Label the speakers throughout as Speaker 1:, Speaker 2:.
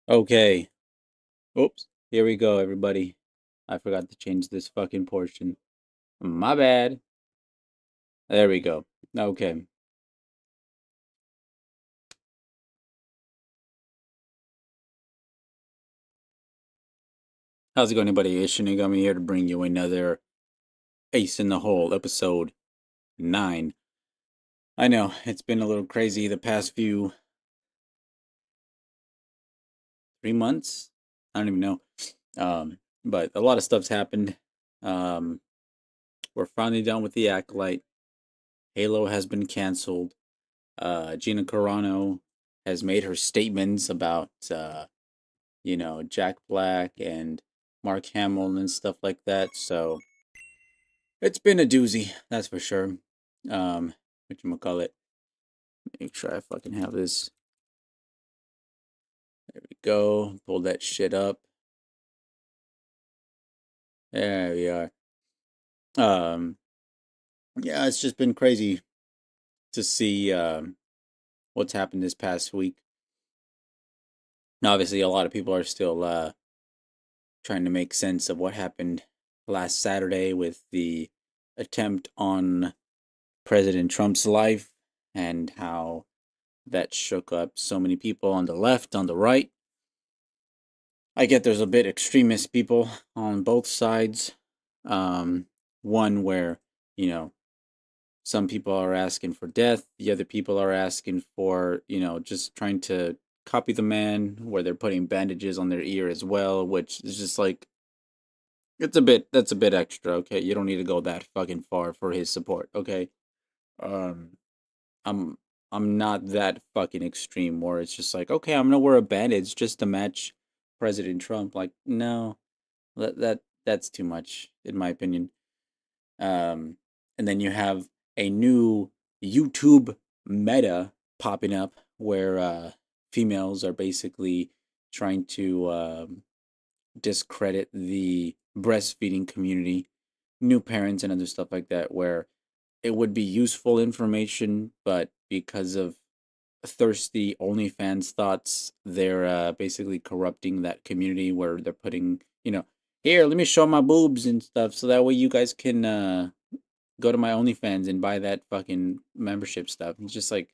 Speaker 1: Okay. Oops. Here we go, everybody. I forgot to change this fucking portion. My bad. There we go. Okay. How's it going, everybody? It's Shinigami here to bring you another Ace in the Hole, episode 9. I know, it's been a little crazy the past few 3 months. I don't even know. But a lot of stuff's happened. Um, we're finally done with the Acolyte. Halo has been canceled. Gina Carano has made her statements about Jack Black and Mark Hamill and stuff like that. So it's been a doozy, that's for sure. Whatchamacallit. Make sure I fucking have this. There we go. Pull that shit up. There we are. Um, yeah, it's just been crazy to see what's happened this past week. Obviously, a lot of people are still trying to make sense of what happened last Saturday with the attempt on President Trump's life and how that shook up so many people on the left, on the right. I get there's a bit extremist people on both sides. Um, one where, you know, some people are asking for death, the other people are asking for, just trying to copy the man, where they're putting bandages on their ear as well, which is just like, that's a bit extra, okay? You don't need to go that fucking far for his support, okay? Um, I'm I'm not that fucking extreme where it's just like, okay, I'm gonna wear a bandage just to match President Trump. Like, no, that's too much in my opinion. Um, and then you have a new YouTube meta popping up where females are basically trying to discredit the breastfeeding community, new parents and other stuff like that, where it would be useful information, but because of thirsty OnlyFans thoughts, they're basically corrupting that community where they're putting, here, let me show my boobs and stuff, so that way you guys can go to my OnlyFans and buy that fucking membership stuff. It's just like,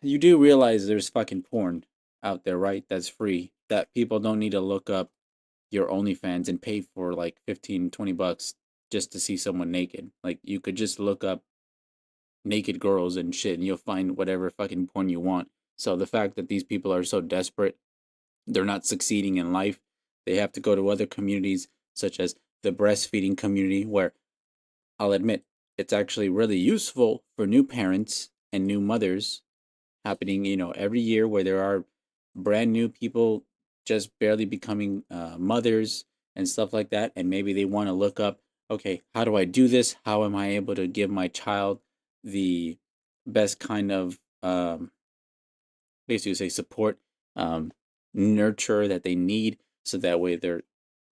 Speaker 1: you do realize there's fucking porn out there, right? That's free. That people don't need to look up your OnlyFans and pay for like 15, 20 bucks just to see someone naked. Like, you could just look up naked girls and shit, and you'll find whatever fucking porn you want. So the fact that these people are so desperate, they're not succeeding in life, they have to go to other communities, such as the breastfeeding community, where I'll admit it's actually really useful for new parents and new mothers happening, every year, where there are brand new people just barely becoming mothers and stuff like that. And maybe they want to look up, okay, how do I do this? How am I able to give my child the best kind of, basically say, support, um, nurture that they need, so that way they're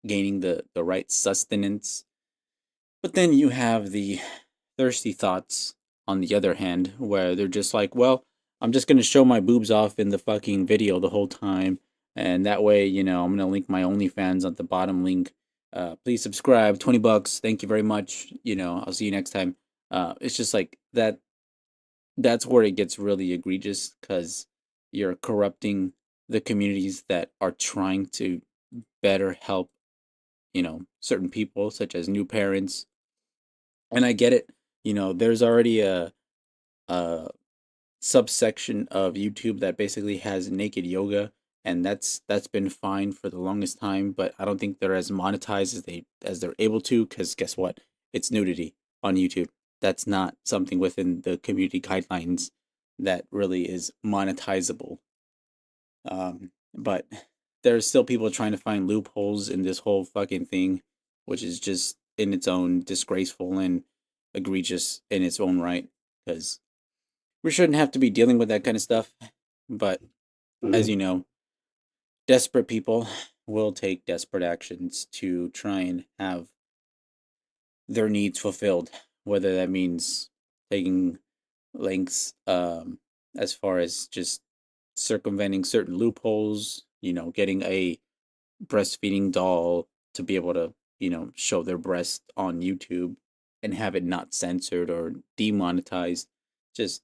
Speaker 1: gaining the right sustenance. But then you have the thirsty thoughts on the other hand, where they're just like, well, I'm just gonna show my boobs off in the fucking video the whole time, and that way, I'm gonna link my OnlyFans at the bottom link. Please subscribe, 20 bucks. Thank you very much. I'll see you next time. It's just like that. That's where it gets really egregious, because you're corrupting the communities that are trying to better help, certain people, such as new parents. And I get it. There's already a subsection of YouTube that basically has naked yoga, and that's been fine for the longest time. But I don't think they're as monetized as they're able to, because guess what? It's nudity on YouTube. That's not something within the community guidelines that really is monetizable. But there's still people trying to find loopholes in this whole fucking thing, which is just in its own disgraceful and egregious in its own right. Because we shouldn't have to be dealing with that kind of stuff. But as
Speaker 2: Mhm.
Speaker 1: you know, desperate people will take desperate actions to try and have their needs fulfilled, whether that means taking lengths, as far as just circumventing certain loopholes, getting a breastfeeding doll to be able to, show their breast on YouTube and have it not censored or demonetized. Just,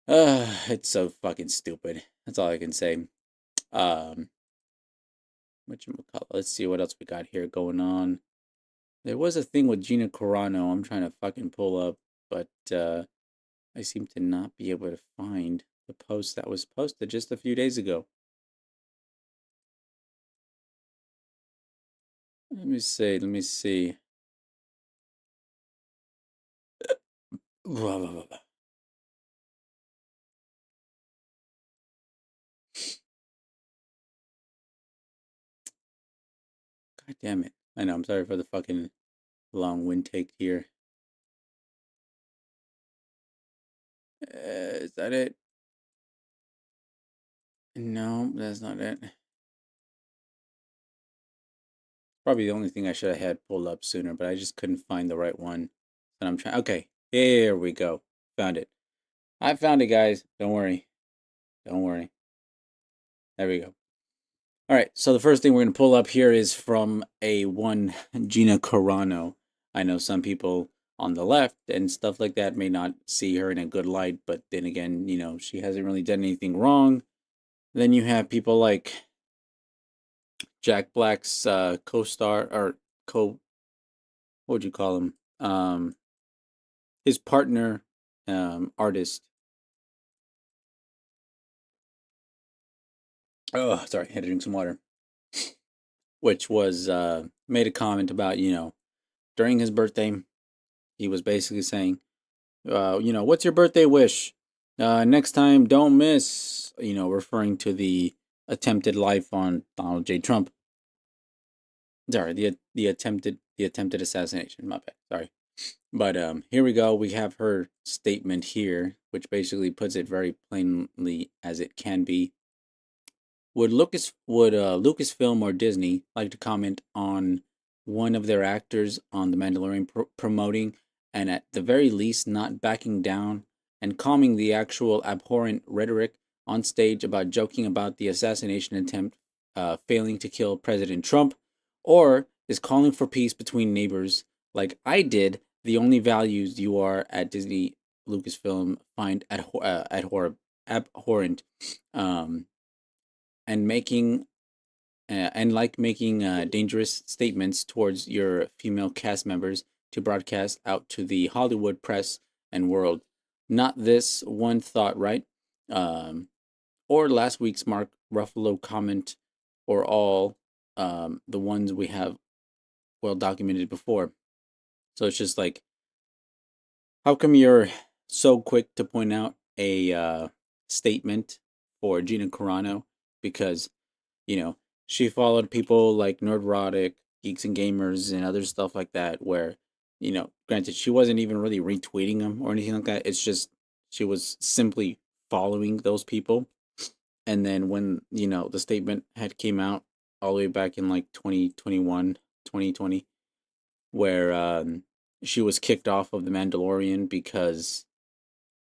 Speaker 1: it's so fucking stupid. That's all I can say. Um, let's see what else we got here going on. There was a thing with Gina Carano. I'm trying to fucking pull up, but I seem to not be able to find the post that was posted just a few days ago. Let me see. Let me see. God damn it. I know. I'm sorry for the fucking long wind take here. Is that it? No, that's not it. Probably the only thing I should have had pulled up sooner, but I just couldn't find the right one. And I'm trying. Okay, here we go. Found it. I found it, guys. Don't worry. Don't worry. There we go. All right. So the first thing we're gonna pull up here is from a one Gina Carano. I know some people on the left and stuff like that may not see her in a good light, but then again, she hasn't really done anything wrong. Then you have people like Jack Black's co-star or what would you call him? His partner, artist. Oh, sorry, had to drink some water. Which was made a comment about during his birthday, he was basically saying, what's your birthday wish? Next time, don't miss. Referring to the attempted life on Donald J. Trump. Sorry, the attempted assassination. My bad. Sorry. But here we go. We have her statement here, which basically puts it very plainly as it can be. Would Lucasfilm or Disney like to comment on one of their actors on The Mandalorian promoting and at the very least not backing down and calming the actual abhorrent rhetoric on stage about joking about the assassination attempt failing to kill President Trump, or is calling for peace between neighbors like I did the only values you are at Disney Lucasfilm find abhorrent, and making dangerous statements towards your female cast members to broadcast out to the Hollywood press and world. Not this one thought, right? Or last week's Mark Ruffalo comment, or all the ones we have well documented before. So it's just like, how come you're so quick to point out a statement for Gina Carano? Because, she followed people like Nerdrotic, Geeks and Gamers, and other stuff like that, where, granted, she wasn't even really retweeting them or anything like that. It's just she was simply following those people. And then when, the statement had came out all the way back in like 2021, 2020, where she was kicked off of The Mandalorian because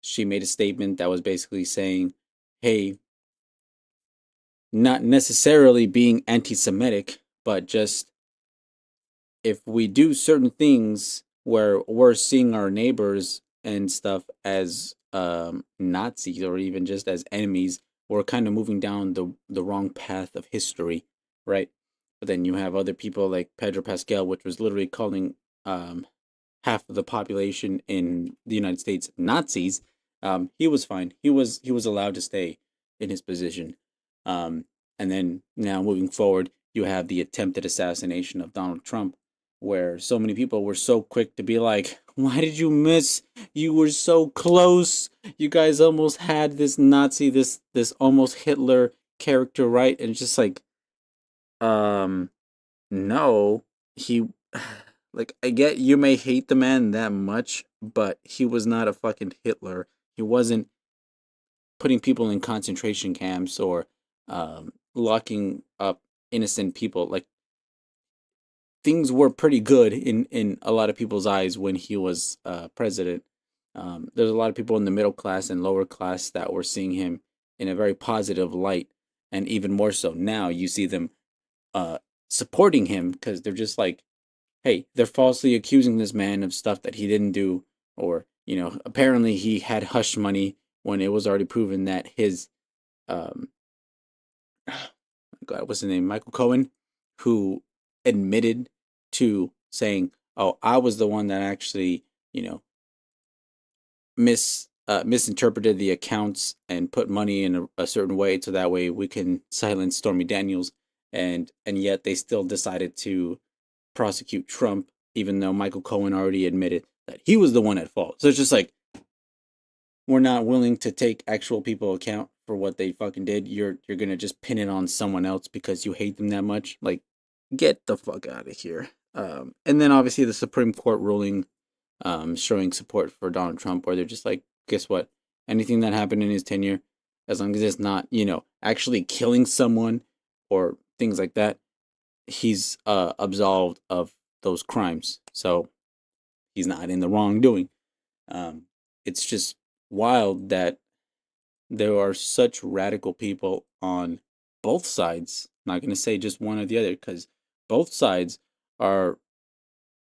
Speaker 1: she made a statement that was basically saying, hey, not necessarily being anti Semitic, but just if we do certain things where we're seeing our neighbors and stuff as Nazis or even just as enemies, we're kind of moving down the wrong path of history, right? But then you have other people like Pedro Pascal, which was literally calling half of the population in the United States Nazis. He was fine. He was allowed to stay in his position. And then now moving forward, you have the attempted assassination of Donald Trump, where so many people were so quick to be like, why did you miss? You were so close. You guys almost had this Nazi, this almost Hitler character, right? And it's just like, no, he, like, I get you may hate the man that much, but he was not a fucking Hitler. He wasn't putting people in concentration camps or locking up innocent people. Like, things were pretty good in a lot of people's eyes when he was president. There's a lot of people in the middle class and lower class that were seeing him in a very positive light, and even more so now you see them uh supporting him because they're just like, hey, they're falsely accusing this man of stuff that he didn't do, or apparently he had hush money when it was already proven that his um God, what's his name, Michael Cohen, who admitted to saying, "Oh, I was the one that actually, you know, misinterpreted the accounts and put money in a certain way, so that way we can silence Stormy Daniels," and yet they still decided to prosecute Trump, even though Michael Cohen already admitted that he was the one at fault. So it's just like, we're not willing to take actual people account for what they fucking did. You're gonna just pin it on someone else because you hate them that much. Like, get the fuck out of here. And then obviously the Supreme Court ruling, showing support for Donald Trump, where they're just like, guess what? Anything that happened in his tenure, as long as it's not, actually killing someone or things like that, he's absolved of those crimes. So he's not in the wrongdoing. Um, it's just wild that there are such radical people on both sides. I'm not going to say just one or the other, because both sides are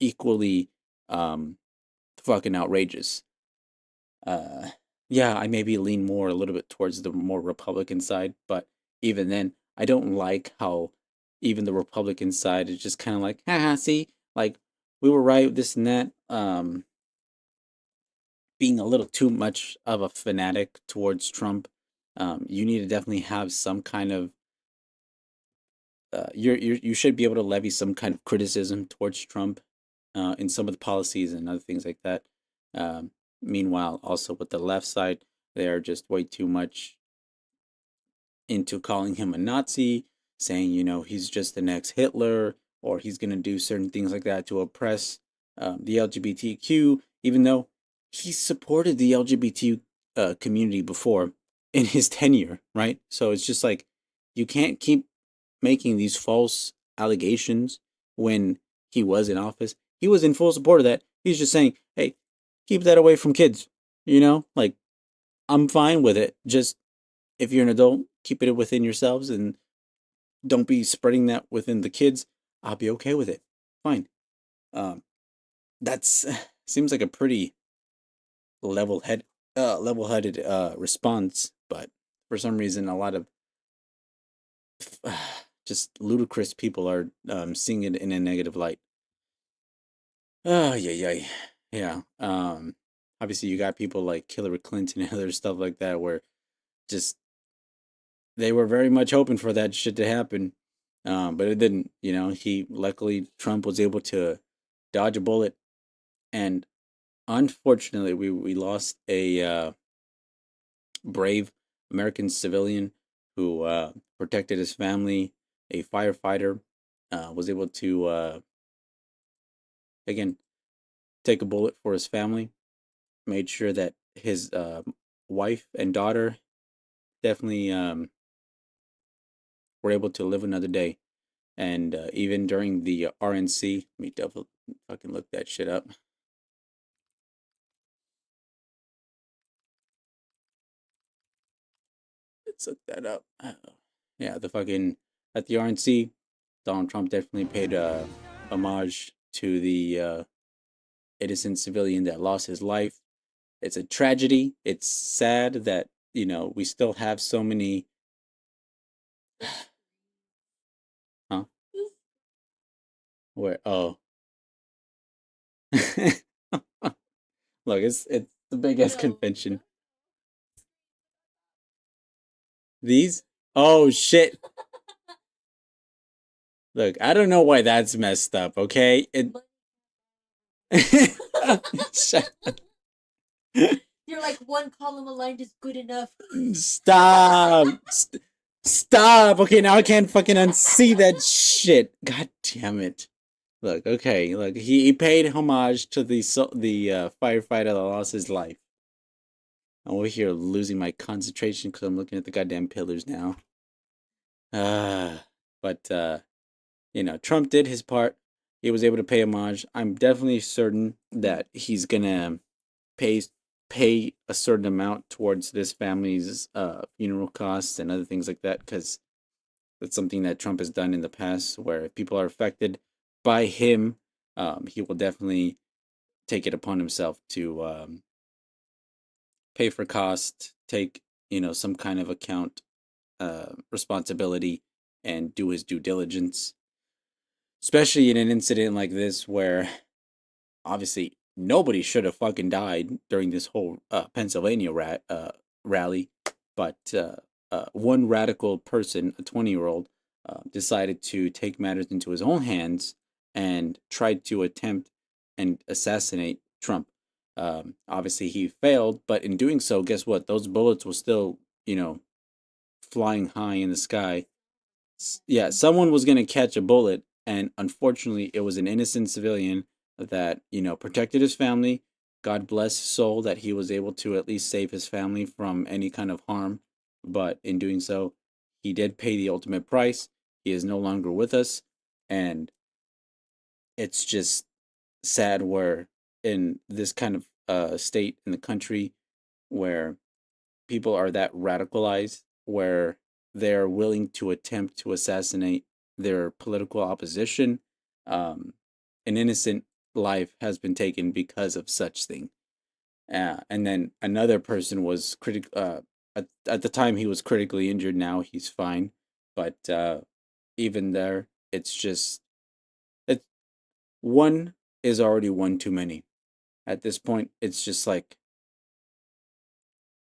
Speaker 1: equally um, fucking outrageous. Uh, yeah, I maybe lean more a little bit towards the more Republican side, but even then, I don't like how even the Republican side is just kind of like, haha, see, like we were right, this and that. Being a little too much of a fanatic towards Trump. You need to definitely have some kind of you should be able to levy some kind of criticism towards Trump in some of the policies and other things like that. Um, Meanwhile, also with the left side, they are just way too much into calling him a Nazi, saying, he's just the next Hitler, or he's going to do certain things like that to oppress the LGBTQ, even though he supported the LGBT community before in his tenure, right? So it's just like, you can't keep making these false allegations when he was in office. He was in full support of that. He's just saying, hey, keep that away from kids. Like, I'm fine with it. Just, if you're an adult, keep it within yourselves and don't be spreading that within the kids. I'll be okay with it. Fine. Um, that's seems like a pretty level-headed response, but for some reason, a lot of just ludicrous people are seeing it in a negative light. Oh, yeah, yeah, yeah. Obviously, you got people like Hillary Clinton and other stuff like that, where just they were very much hoping for that shit to happen, but it didn't. He luckily Trump was able to dodge a bullet, and unfortunately, we lost a brave American civilian who protected his family. A firefighter was able to again take a bullet for his family. Made sure that his wife and daughter definitely were able to live another day. And even during the RNC, let me double fucking look that shit up. Let's look that up. Yeah, the fucking at the RNC, Donald Trump definitely paid homage to the innocent civilian that lost his life. It's a tragedy. It's sad that we still have so many. Huh? Where? Oh, look, it's the biggest convention. These? Oh shit! Look, I don't know why that's messed up. Okay, Shut-
Speaker 2: You're like, one column aligned is good enough.
Speaker 1: Stop! Stop! Okay, now I can't fucking unsee that shit. God damn it! Look, okay, look, he paid homage to the firefighter that lost his life. I'm over here losing my concentration because I'm looking at the goddamn pillars now. But Trump did his part. He was able to pay homage. I'm definitely certain that he's gonna pay pay a certain amount towards this family's funeral costs and other things like that, because that's something that Trump has done in the past, where if people are affected by him, he will definitely take it upon himself to pay for cost, take some kind of account responsibility, and do his due diligence. Especially in an incident like this, where obviously nobody should have fucking died during this whole Pennsylvania rally, but one radical person, a 20-year-old, decided to take matters into his own hands and tried to attempt and assassinate Trump. Obviously, he failed, but in doing so, guess what? Those bullets were still, flying high in the sky. Yeah, someone was going to catch a bullet, and unfortunately, it was an innocent civilian that, protected his family. God bless his soul that he was able to at least save his family from any kind of harm. But in doing so, he did pay the ultimate price. He is no longer with us. And it's just sad where in this kind of state in the country where people are that radicalized, where they're willing to attempt to assassinate their political opposition. Um, an innocent life has been taken because of such thing. And then another person was at the time he was critically injured. Now he's fine, but even there, it's just it. One is already one too many. At this point, it's just like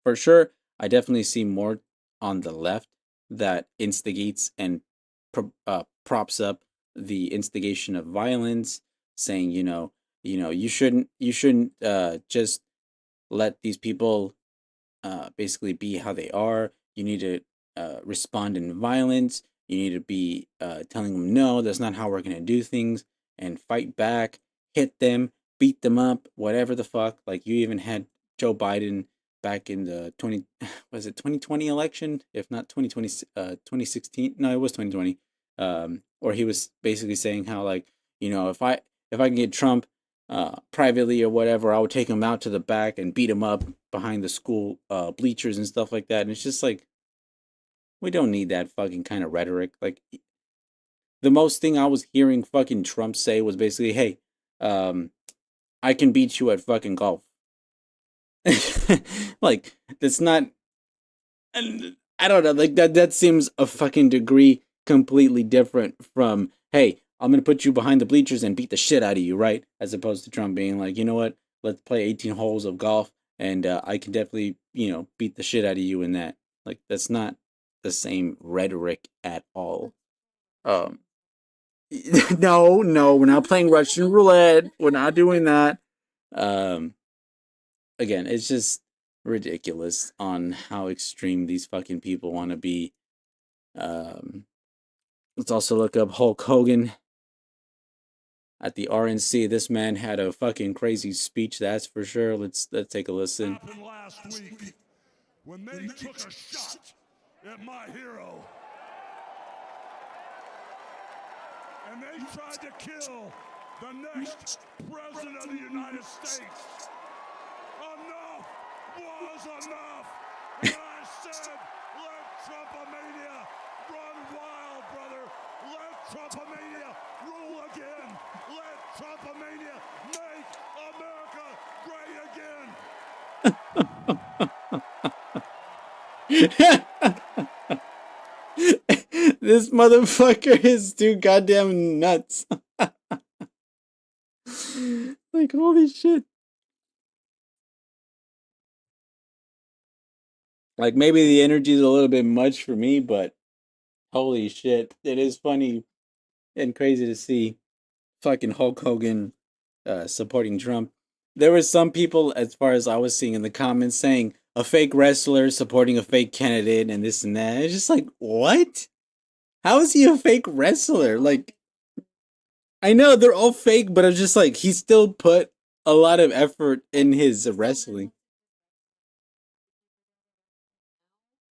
Speaker 1: for sure, I definitely see more on the left that instigates and props up the instigation of violence, saying, you shouldn't just let these people basically be how they are. You need to respond in violence. You need to be telling them, no, that's not how we're going to do things, and fight back, hit them, beat them up, whatever the fuck. Like, you even had Joe Biden back in the 20, was it 2020 election? If not 2020, 2016. No, it was 2020. Or he was basically saying how, like, if I can get Trump privately or whatever, I would take him out to the back and beat him up behind the school bleachers and stuff like that. And it's just like, we don't need that fucking kind of rhetoric. Like, the most thing I was hearing fucking Trump say was basically, hey, um, I can beat you at fucking golf. Like, that's not, and I don't know, like that seems a fucking degree completely different from, hey, I'm gonna put you behind the bleachers and beat the shit out of you, right? As opposed to Trump being like, you know what, let's play 18 holes of golf, and I can definitely, beat the shit out of you in that. Like, that's not the same rhetoric at all. Um, no, no, we're not playing Russian roulette. We're not doing that. Um, Again, it's just ridiculous on how extreme these fucking people want to be. Um, let's also look up Hulk Hogan at the RNC. This man had a fucking crazy speech, that's for sure. Let's take a listen.
Speaker 3: Happened last week when they took a shot at my hero and they tried to kill the next president of the United States. Enough was enough. And I said, let Trumpomania run wild, brother. Let Trumpomania rule again. Let Trumpomania make America great again.
Speaker 1: This motherfucker is too goddamn nuts. Like, holy shit. Like, maybe the energy is a little bit much for me, but holy shit. It is funny and crazy to see fucking Hulk Hogan supporting Trump. There were some people, as far as I was seeing in the comments, saying a fake wrestler supporting a fake candidate and this and that. It's just like, what? How is he a fake wrestler? Like, I know they're all fake, but I'm just like, he still put a lot of effort in his wrestling.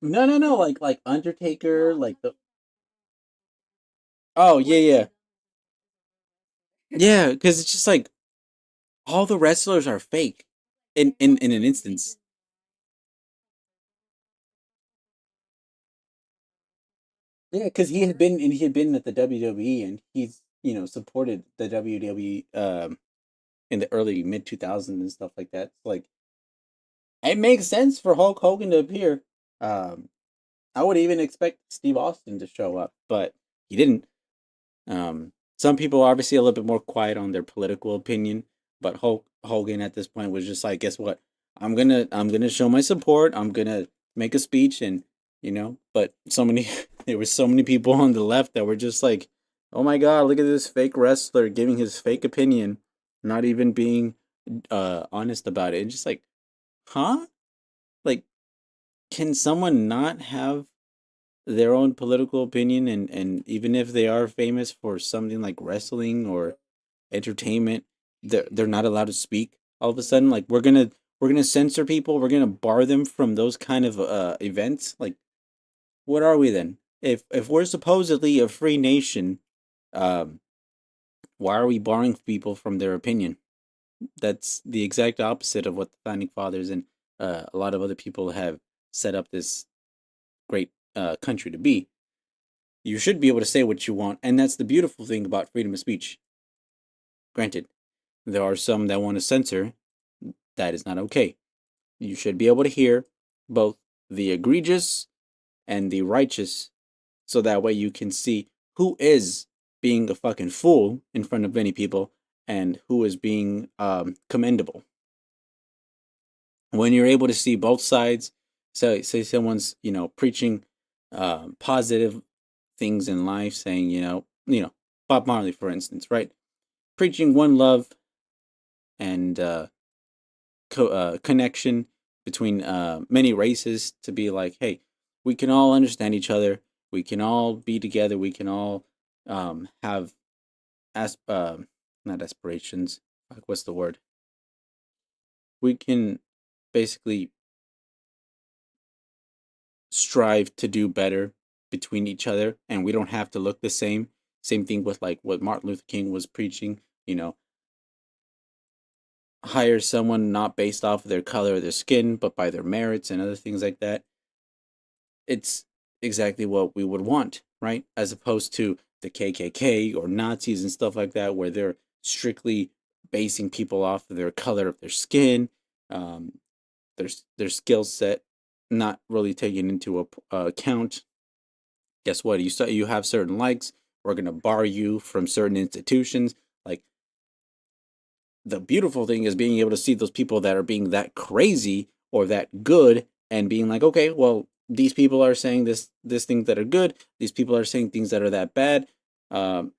Speaker 1: No, no, no, like Undertaker, like the. Oh yeah, yeah, yeah. Because it's just like all the wrestlers are fake. in an instance. Yeah, because he had been at the WWE, and he's supported the WWE in the early mid 2000s and stuff like that. Like, it makes sense for Hulk Hogan to appear. Um, I would even expect Steve Austin to show up, but he didn't. Some people are obviously a little bit more quiet on their political opinion, but Hulk Hogan at this point was just like, guess what? I'm gonna show my support. I'm gonna make a speech, and but so many there were so many people on the left that were just like, oh my god, look at this fake wrestler giving his fake opinion, not even being honest about it. And just like, huh? Like, can someone not have their own political opinion, and even if they are famous for something like wrestling or entertainment, they're not allowed to speak all of a sudden? Like, we're gonna censor people, we're gonna bar them from those kind of events? Like, what are we then? If we're supposedly a free nation, um why are we barring people from their opinion? That's the exact opposite of what the founding fathers and a lot of other people have set up this great country to be. You should be able to say what you want, and that's the beautiful thing about freedom of speech. Granted, there are some that want to censor. That is not okay. You should be able to hear both the egregious and the righteous, so that way you can see who is being a fucking fool in front of many people and who is being commendable. When you're able to see both sides, so say someone's preaching positive things in life, saying Bob Marley, for instance, right, preaching one love and connection between many races, to be like, hey, we can all understand each other, we can all be together, we can all have not aspirations, like, what's the word, we can basically strive to do better between each other, and we don't have to look the same. Same thing with like what Martin Luther King was preaching, hire someone not based off of their color or their skin, but by their merits and other things like that. It's exactly what we would want, right? As opposed to the KKK or Nazis and stuff like that, where they're strictly basing people off of their color of their skin, um, their skill set, not really taking into account. Guess what? You have certain likes. We're gonna bar you from certain institutions. Like, the beautiful thing is being able to see those people that are being that crazy or that good, and being like, okay, well, these people are saying this things that are good. These people are saying things that are that bad. Um,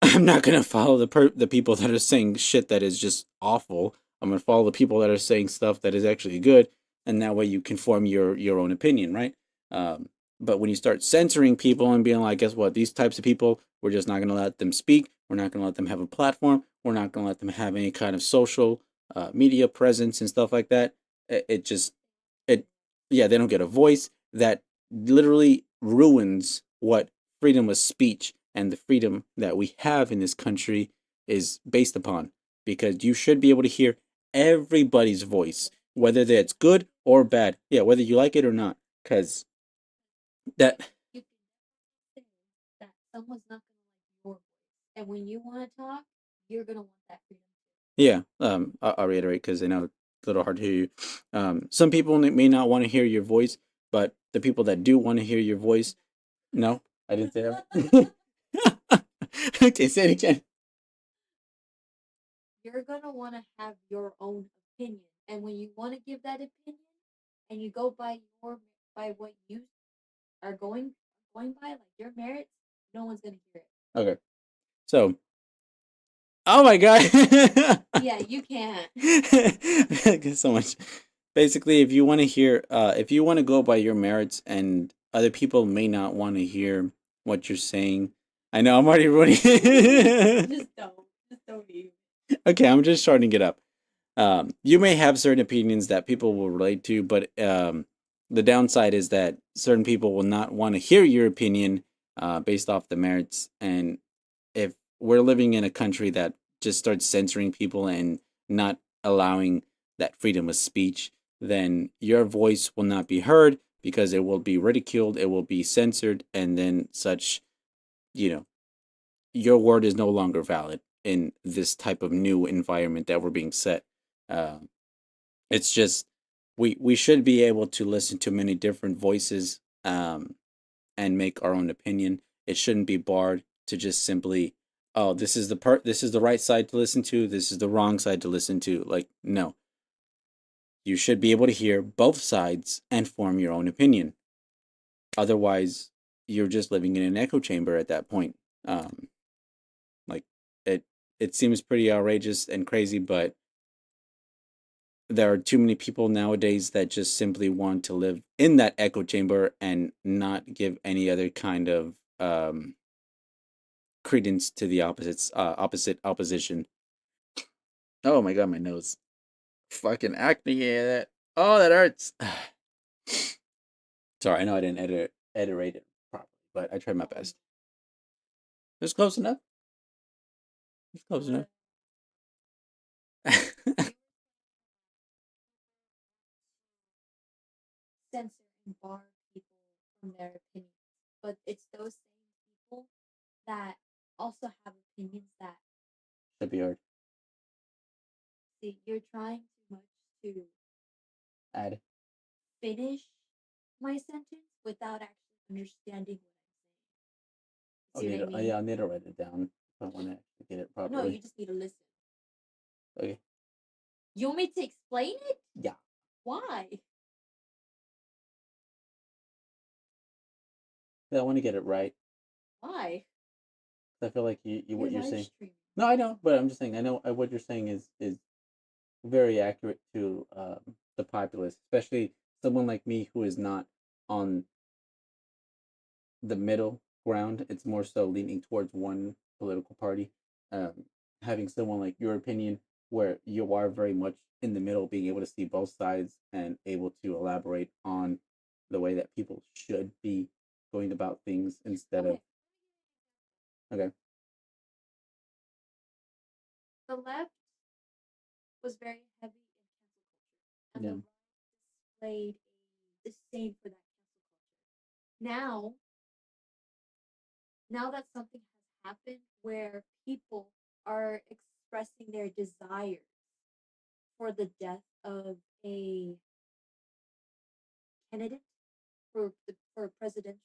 Speaker 1: I'm not gonna follow the people that are saying shit that is just awful. I'm gonna follow the people that are saying stuff that is actually good, and that way you can form your own opinion, right? Um, but when you start censoring people and being like, guess what? These types of people, we're just not gonna let them speak. We're not gonna let them have a platform. We're not gonna let them have any kind of social media presence and stuff like that. It just it yeah, they don't get a voice. That literally ruins what freedom of speech and the freedom that we have in this country is based upon, because you should be able to hear everybody's voice, whether that's good or bad, yeah, whether you like it or not, because that
Speaker 2: You can say that someone's not gonna like your voice, and when you want to talk, you're gonna want that freedom.
Speaker 1: yeah, I'll reiterate because I know it's a little hard to hear you. Some people may not want to hear your voice, but the people that do want to hear your voice, no, I didn't say that. Okay, say it again.
Speaker 2: You're gonna want to have your own opinion, and when you want to give that opinion, and you go by what you are going by, like your merits, no one's gonna hear it.
Speaker 1: Okay, so, oh my god.
Speaker 2: Yeah, you can't.
Speaker 1: Thank you so much. Basically, if you want to hear, if you want to go by your merits, and other people may not want to hear what you're saying, I know I'm already ruining.
Speaker 2: Just don't even.
Speaker 1: Okay, I'm just starting it up. You may have certain opinions that people will relate to, but the downside is that certain people will not want to hear your opinion based off the merits. And if we're living in a country that just starts censoring people and not allowing that freedom of speech, then your voice will not be heard because it will be ridiculed, it will be censored, and then such, you know, your word is no longer valid in this type of new environment that we're being set. Uh, it's just we should be able to listen to many different voices and make our own opinion. It shouldn't be barred to just simply, oh, this is the right side to listen to, this is the wrong side to listen to. Like, no, you should be able to hear both sides and form your own opinion. Otherwise, you're just living in an echo chamber at that point. Um, like it, it seems pretty outrageous and crazy, but there are too many people nowadays that just simply want to live in that echo chamber and not give any other kind of credence to the opposite opposition. Oh my god, my nose. Fucking acne here. That oh, that hurts. Sorry, I know I didn't iterate it properly, but I tried my best. It was close enough. It's close enough.
Speaker 2: Censor and bar people from their opinions, but it's those same people that also have opinions that
Speaker 1: Should be hard.
Speaker 2: see you're trying too much to
Speaker 1: Add.
Speaker 2: finish my sentence without actually understanding what I'm saying. See what I mean?
Speaker 1: Yeah, I need to write it down if I want to get it
Speaker 2: No,
Speaker 1: properly.
Speaker 2: you just need to listen.
Speaker 1: Okay.
Speaker 2: You want me to explain it?
Speaker 1: Yeah.
Speaker 2: Why?
Speaker 1: Yeah, I want to get it right.
Speaker 2: Why?
Speaker 1: I feel like what you're
Speaker 2: live
Speaker 1: saying.
Speaker 2: streaming.
Speaker 1: No, I know, but I'm just saying. I know what you're saying is very accurate to the populace, especially someone like me who is not on the middle ground. It's more so leaning towards one political party. Um, Having someone like your opinion, where you are very much in the middle, being able to see both sides and able to elaborate on the way that people should be going about things instead of okay.
Speaker 2: The left was very heavy in cancel culture, and
Speaker 1: Yeah.
Speaker 2: the right displayed a disdain for that cancel culture. Now that something has happened where people are expressing their desires for the death of a candidate for presidential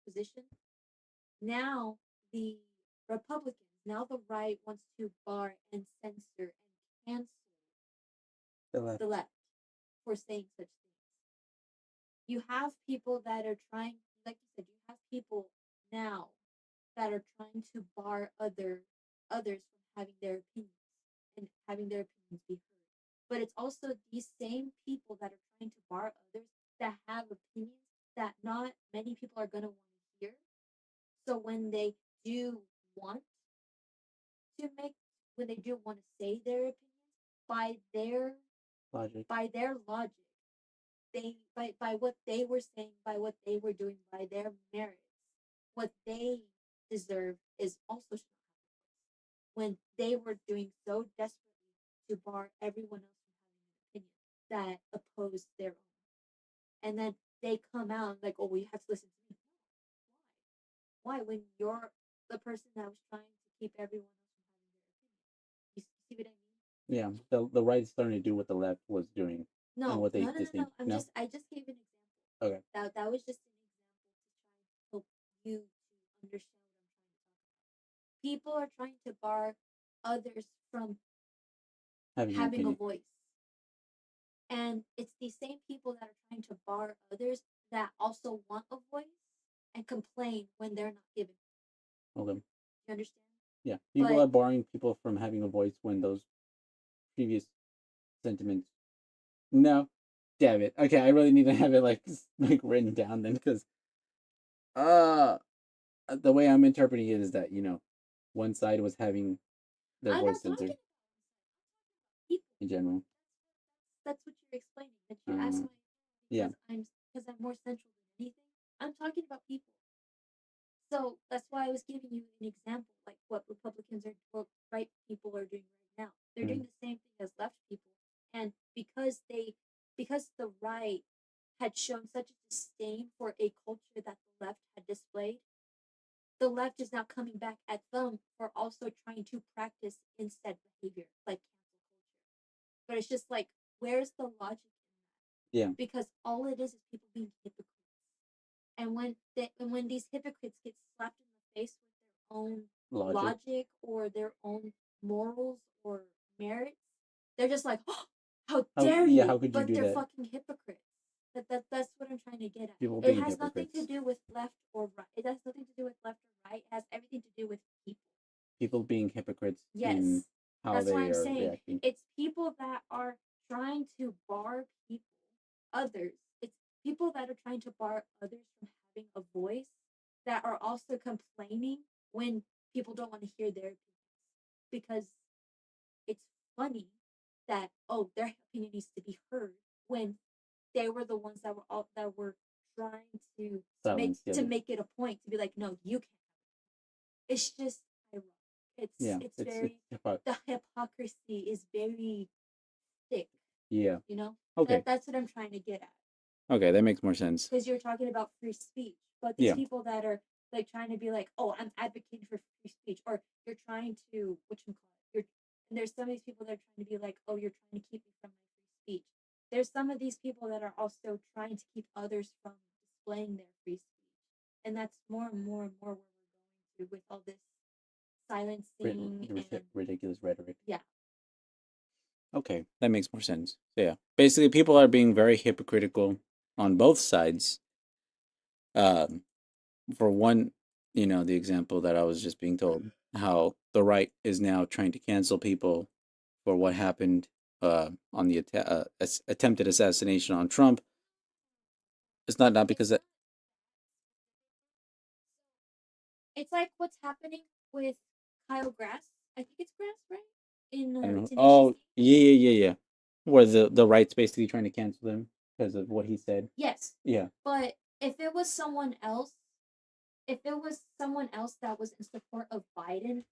Speaker 2: position, now the now the right wants to bar and censor and cancel
Speaker 1: The left.
Speaker 2: the left for saying such things. You have people that are trying, like you said, you have people now that are trying to bar others from having their opinions and having their opinions be heard. But it's also these same people that are trying to bar others that have opinions that not many people are gonna want to hear. So do want to make when they do want to say their opinions by
Speaker 1: Logic.
Speaker 2: their logic, they by what they were saying, by what they were doing, by their merits, what they deserve is also shown when they were doing so desperately to bar everyone else from having an opinion that opposed their own. And then they come out like, oh, we have to listen to me. Why? Why? When you're the person that was trying to keep everyone else from having their opinion. You see what I mean?
Speaker 1: Yeah, the right is starting to do what the left was doing and
Speaker 2: No,
Speaker 1: what they
Speaker 2: no, no, no,
Speaker 1: distinct.
Speaker 2: no.
Speaker 1: No.
Speaker 2: I just gave an example.
Speaker 1: Okay.
Speaker 2: That was just an example to try and help you to understand what I'm trying to talk about. People are trying to bar others from
Speaker 1: Having an
Speaker 2: having a
Speaker 1: opinion.
Speaker 2: voice. And it's these same people that are trying to bar others that also want a voice and complain when they're not given.
Speaker 1: Okay.
Speaker 2: You understand?
Speaker 1: Yeah. People
Speaker 2: But
Speaker 1: are barring people from having a voice when those previous sentiments. No. Damn it. Okay, I really need to have it like written down then because uh the way I'm interpreting it is that, one side was having their
Speaker 2: I'm
Speaker 1: voice
Speaker 2: not talking
Speaker 1: censored
Speaker 2: about people.
Speaker 1: in general.
Speaker 2: That's what you're explaining. That you asked my
Speaker 1: Yeah.
Speaker 2: because I'm more central than anything. I'm talking about people. So that's why I was giving you an example, like what Republicans are, what right people are doing right now. They're doing the same thing as left people, and because the right had shown such a disdain for a culture that the left had displayed, the left is now coming back at them for also trying to practice instead behavior like cancel culture. But it's just like, where's the logic in that?
Speaker 1: Yeah.
Speaker 2: Because all it is people being hypocrites. And when these hypocrites get slapped in the face with their own logic or their own morals or merits, they're just like, oh, how dare you?
Speaker 1: How could you
Speaker 2: but
Speaker 1: do
Speaker 2: they're
Speaker 1: that?
Speaker 2: fucking hypocrites. That's what I'm trying to get at.
Speaker 1: People
Speaker 2: It
Speaker 1: being
Speaker 2: has nothing
Speaker 1: hypocrites.
Speaker 2: to do with left or right. It has nothing to do with left or right. It has everything to do with people.
Speaker 1: People being hypocrites in
Speaker 2: Yes.
Speaker 1: how
Speaker 2: That's
Speaker 1: they
Speaker 2: why I'm
Speaker 1: are
Speaker 2: saying
Speaker 1: reacting.
Speaker 2: it's people that are trying to bar others. It's people that are trying to bar others from having a voice that are also complaining when people don't want to hear their opinions. Because it's funny that, oh, their opinion needs to be heard when they were the ones that were trying to
Speaker 1: Silence the others.
Speaker 2: make it a point to be like, no, you can't. It's just ironic. It's very the hypocrisy is very thick.
Speaker 1: Yeah.
Speaker 2: You know?
Speaker 1: Okay.
Speaker 2: That's what I'm trying to get at.
Speaker 1: Okay, that makes more sense.
Speaker 2: Because you're talking about free speech, but these people that are like trying to be like, oh, I'm advocating for free speech, or you're trying to and there's some of these people that are trying to be like, oh, you're trying to keep me from my free speech. There's some of these people that are also trying to keep others from displaying their free speech, and that's more and more and more where we're going to with all this silencing and
Speaker 1: ridiculous rhetoric.
Speaker 2: Yeah.
Speaker 1: Okay, that makes more sense. So yeah, basically, people are being very hypocritical on both sides. For one, the example that I was just being told, how the right is now trying to cancel people for what happened on the attempted assassination on Trump. It's not because that.
Speaker 2: It's like what's happening with Kyle Grass. I think it's Grass, right? In
Speaker 1: I don't know.
Speaker 2: Tenacious
Speaker 1: Oh,
Speaker 2: D.
Speaker 1: yeah. Where the right's basically trying to cancel him because of what he said.
Speaker 2: Yes.
Speaker 1: Yeah.
Speaker 2: But if it was someone else that was in support of Biden,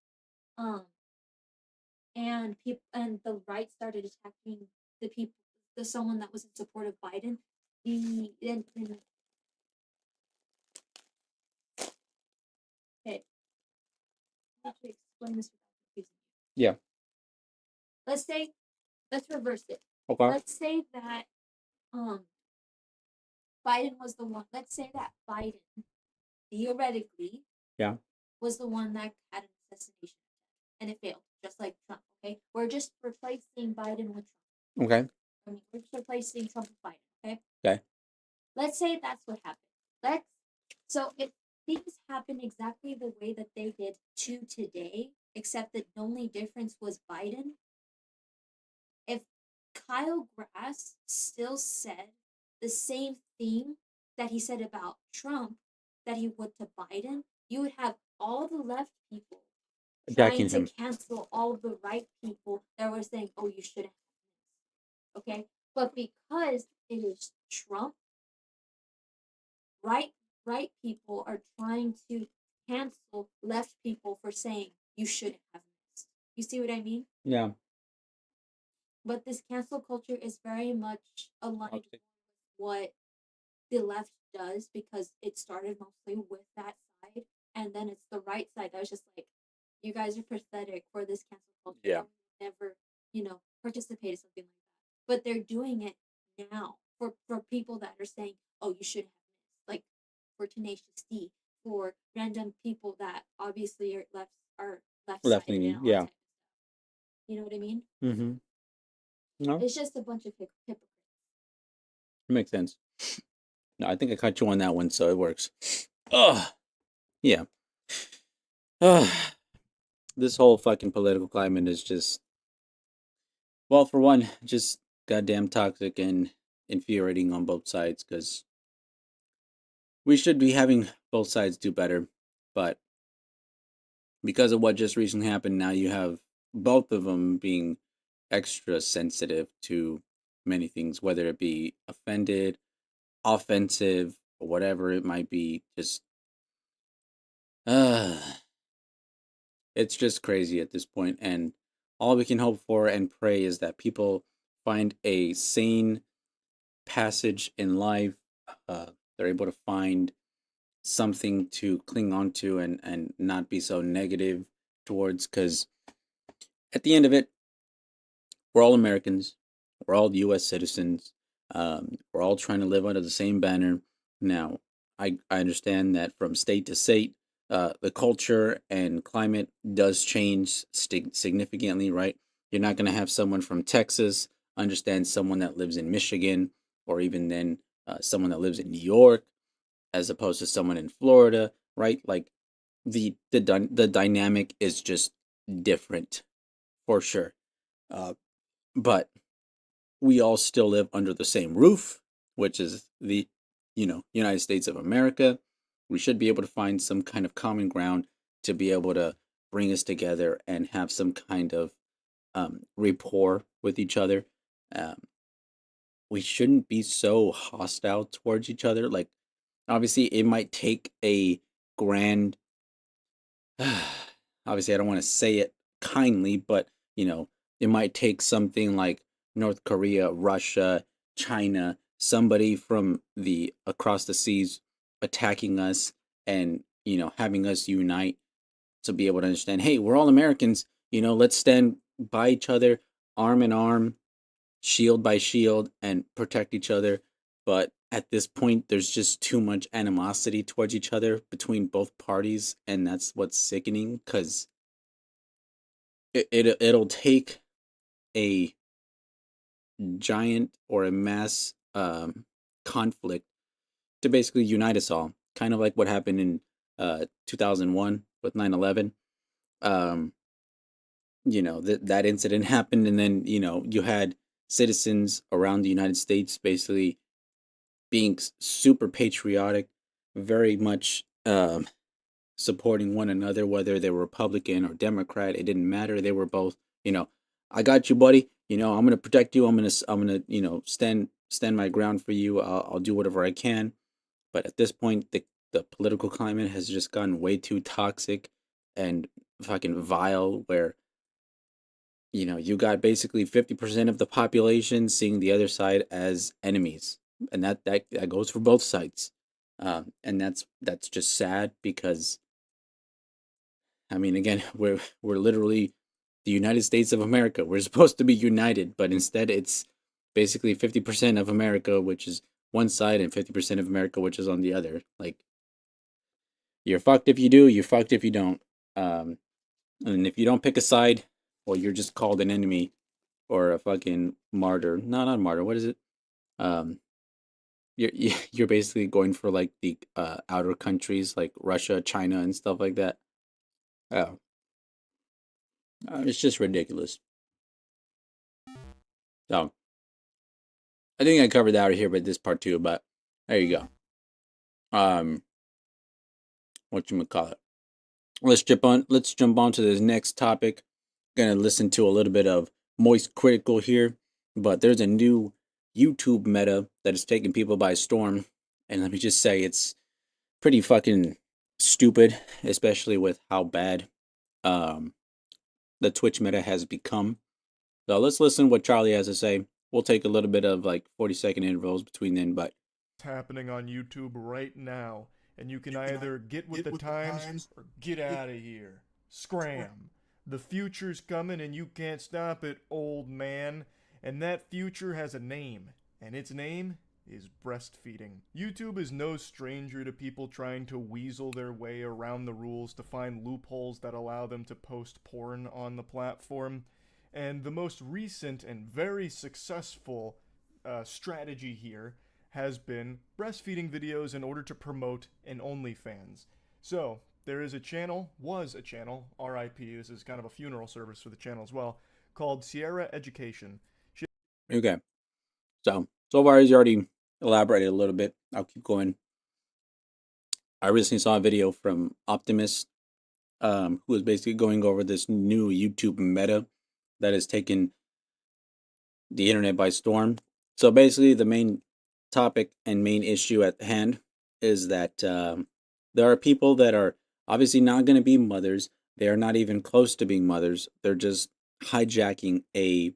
Speaker 2: and the right started attacking the someone that was in support of Biden, okay, I have to explain this without confusing you.
Speaker 1: Yeah.
Speaker 2: Let's reverse it.
Speaker 1: Okay.
Speaker 2: Let's say that Biden was the one. Let's say that Biden theoretically was the one that had an assassination attempt and it failed, just like Trump. Okay, we're just replacing Biden with Trump.
Speaker 1: Okay.
Speaker 2: We're just replacing Trump with Biden. Okay.
Speaker 1: Okay.
Speaker 2: Let's say that's what happened. So if things happen exactly the way that they did to today, except that the only difference was Biden. If Kyle Grass still said the same thing that he said about Trump that he would to Biden, you would have all the left people trying to cancel all the right people that were saying, oh, you shouldn't have this. Okay? But because it is Trump, right people are trying to cancel left people for saying you shouldn't have this. You see what I mean?
Speaker 1: Yeah.
Speaker 2: But this cancel culture is very much aligned with what the left does because it started mostly with that side, and then it's the right side that was just like, you guys are pathetic for this cancel culture.
Speaker 1: Yeah.
Speaker 2: Never, participate in something like that. But they're doing it now for people that are saying, oh, you shouldn't have this. Like for Tenacious D, for random people that obviously are left sided.
Speaker 1: Yeah.
Speaker 2: You know what I mean?
Speaker 1: Mm-hmm. No.
Speaker 2: It's just a bunch of hypocrites.
Speaker 1: It makes sense. No, I think I caught you on that one, so it works. Ugh. Yeah. Ugh. This whole fucking political climate is just, well, for one, just goddamn toxic and infuriating on both sides, because we should be having both sides do better, but because of what just recently happened, now you have both of them being extra sensitive to many things, whether it be offended, offensive, or whatever it might be. Just, it's just crazy at this point. And all we can hope for and pray is that people find a sane passage in life. They're able to find something to cling on to and not be so negative towards, because at the end of it, we're all Americans, we're all US citizens, we're all trying to live under the same banner. Now, I understand that from state to state, the culture and climate does change significantly, right? You're not going to have someone from Texas understand someone that lives in Michigan, or even then someone that lives in New York, as opposed to someone in Florida, right? Like the dynamic is just different for sure. Uh, but we all still live under the same roof, which is the United States of America. We should be able to find some kind of common ground to be able to bring us together and have some kind of rapport with each other. Um, we shouldn't be so hostile towards each other. Like, obviously, it might take a grand obviously I don't want to say it kindly, but it might take something like North Korea, Russia, China, somebody from the across the seas attacking us and having us unite to be able to understand, hey, we're all Americans, let's stand by each other, arm in arm, shield by shield, and protect each other. But at this point, there's just too much animosity towards each other between both parties, and that's what's sickening. Because it'll take a giant or a mass conflict to basically unite us all. Kind of like what happened in 2001 with 9/11. Um, that incident happened, and then you had citizens around the United States basically being super patriotic, very much supporting one another, whether they were Republican or Democrat. It didn't matter. They were both, I got you, buddy. I'm gonna protect you. I'm gonna stand my ground for you. I'll do whatever I can. But at this point, the political climate has just gotten way too toxic and fucking vile, where you got basically 50% of the population seeing the other side as enemies, and that goes for both sides. And that's just sad, because I mean, again, we're literally the United States of America. We're supposed to be united, but instead it's basically 50% of America, which is one side, and 50% of America, which is on the other. Like, you're fucked if you do, you're fucked if you don't. Um, and if you don't pick a side, well, you're just called an enemy or a fucking martyr. No, not a martyr. What is it? Um, you're basically going for like the outer countries like Russia, China, and stuff like that. Oh, it's just ridiculous. So I think I covered that out here, but this part too. But there you go. Um, what you call it? Let's jump on to this next topic. Gonna listen to a little bit of Moist Critical here, but there's a new YouTube meta that is taking people by storm, and let me just say it's pretty fucking stupid, especially with how bad um the Twitch meta has become. So let's listen what Charlie has to say. We'll take a little bit of like 40-second intervals between then, but
Speaker 4: happening on YouTube right now, and you can either get with the times or get out of here. Scram. The future's coming and you can't stop it, old man. And that future has a name, and its name is breastfeeding. YouTube is no stranger to people trying to weasel their way around the rules to find loopholes that allow them to post porn on the platform. And the most recent and very successful strategy here has been breastfeeding videos in order to promote an OnlyFans. So, there is a channel, RIP, this is kind of a funeral service for the channel as well, called Sierra Education.
Speaker 1: okay. So far, he's already elaborated a little bit. I'll keep going. I recently saw a video from Optimus, who is basically going over this new YouTube meta that has taken the internet by storm. So basically, the main topic and main issue at hand is that there are people that are obviously not going to be mothers. They are not even close to being mothers. They're just hijacking a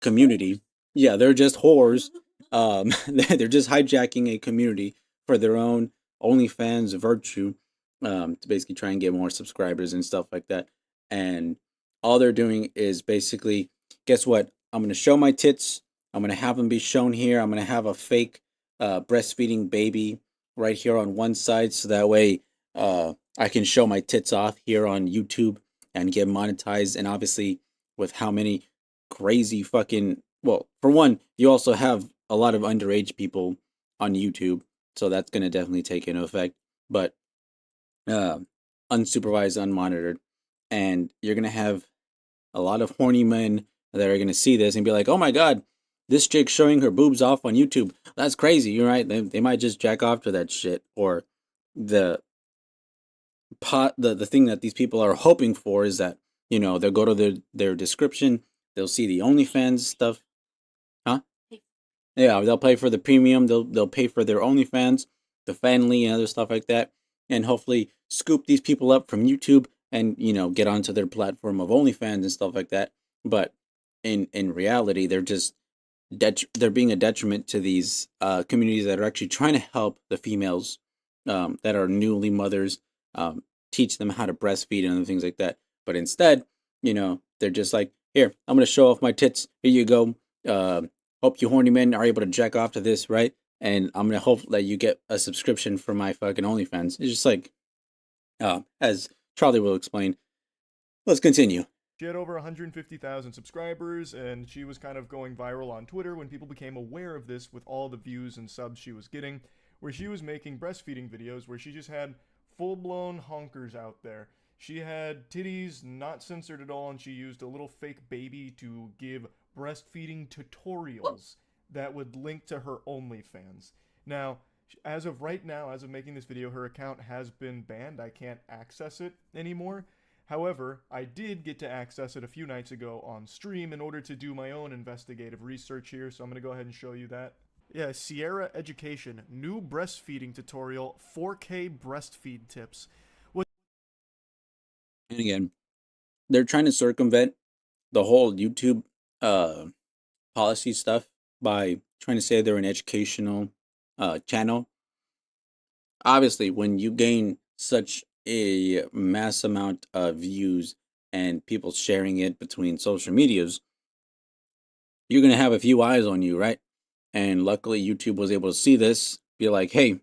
Speaker 1: community. Yeah, they're just whores. They're just hijacking a community for their own OnlyFans virtue, to basically try and get more subscribers and stuff like that. And all they're doing is basically, guess what? I'm gonna show my tits. I'm gonna have them be shown here. I'm gonna have a fake breastfeeding baby right here on one side, so that way I can show my tits off here on YouTube and get monetized. And obviously, with how many crazy fucking, well, for one, you also have a lot of underage people on YouTube, so that's gonna definitely take into effect. But uh, unsupervised, unmonitored, and you're gonna have a lot of horny men that are gonna see this and be like, "Oh my god, this chick's showing her boobs off on YouTube. That's crazy." You're right. They might just jack off to that shit, or the the thing that these people are hoping for is that, they'll go to their description, they'll see the OnlyFans stuff, huh? Yeah, they'll pay for the premium. They'll pay for their OnlyFans, the Fanly, and other stuff like that, and hopefully scoop these people up from YouTube and get onto their platform of OnlyFans and stuff like that. But in reality, they're just they're being a detriment to these communities that are actually trying to help the females that are newly mothers, teach them how to breastfeed and other things like that. But instead, they're just like, here, I'm gonna show off my tits. Here you go. Hope you horny men are able to jack off to this, right? And I'm gonna hope that you get a subscription for my fucking OnlyFans. It's just like, as Charlie will explain. Let's continue.
Speaker 4: She had over 150,000 subscribers, and she was kind of going viral on Twitter when people became aware of this with all the views and subs she was getting, where she was making breastfeeding videos where she just had full-blown honkers out there. She had titties not censored at all, and she used a little fake baby to give breastfeeding tutorials that would link to her OnlyFans. Now, as of right now, as of making this video, her account has been banned. I can't access it anymore. However, I did get to access it a few nights ago on stream in order to do my own investigative research here, so I'm going to go ahead and show you that. Yeah, Sierra Education, new breastfeeding tutorial, 4K breastfeed tips.
Speaker 1: And again, they're trying to circumvent the whole YouTube policy stuff by trying to say they're an educational channel. Obviously, when you gain such a mass amount of views and people sharing it between social medias, you're going to have a few eyes on you, right? And luckily, YouTube was able to see this, be like, hey,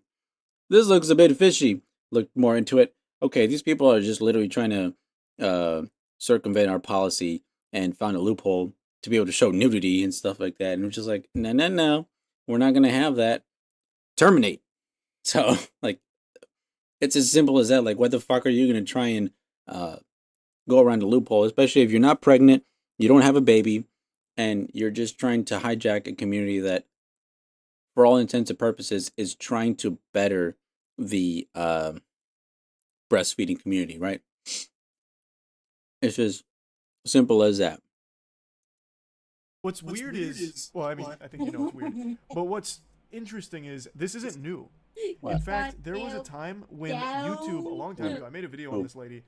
Speaker 1: this looks a bit fishy. Look more into it. Okay, these people are just literally trying to circumvent our policy, and found a loophole to be able to show nudity and stuff like that. And we're just like, no, we're not going to have that. Terminate. So, like, it's as simple as that. Like, what the fuck are you going to try and go around a loophole, especially if you're not pregnant, you don't have a baby, and you're just trying to hijack a community that, for all intents and purposes, is trying to better the breastfeeding community, right? It's just simple as that.
Speaker 4: What's weird is, well, I mean, I think you know it's weird, but what's interesting is this isn't new.
Speaker 1: What?
Speaker 4: In fact, there was a time when YouTube, a long time ago, I made a video on this lady.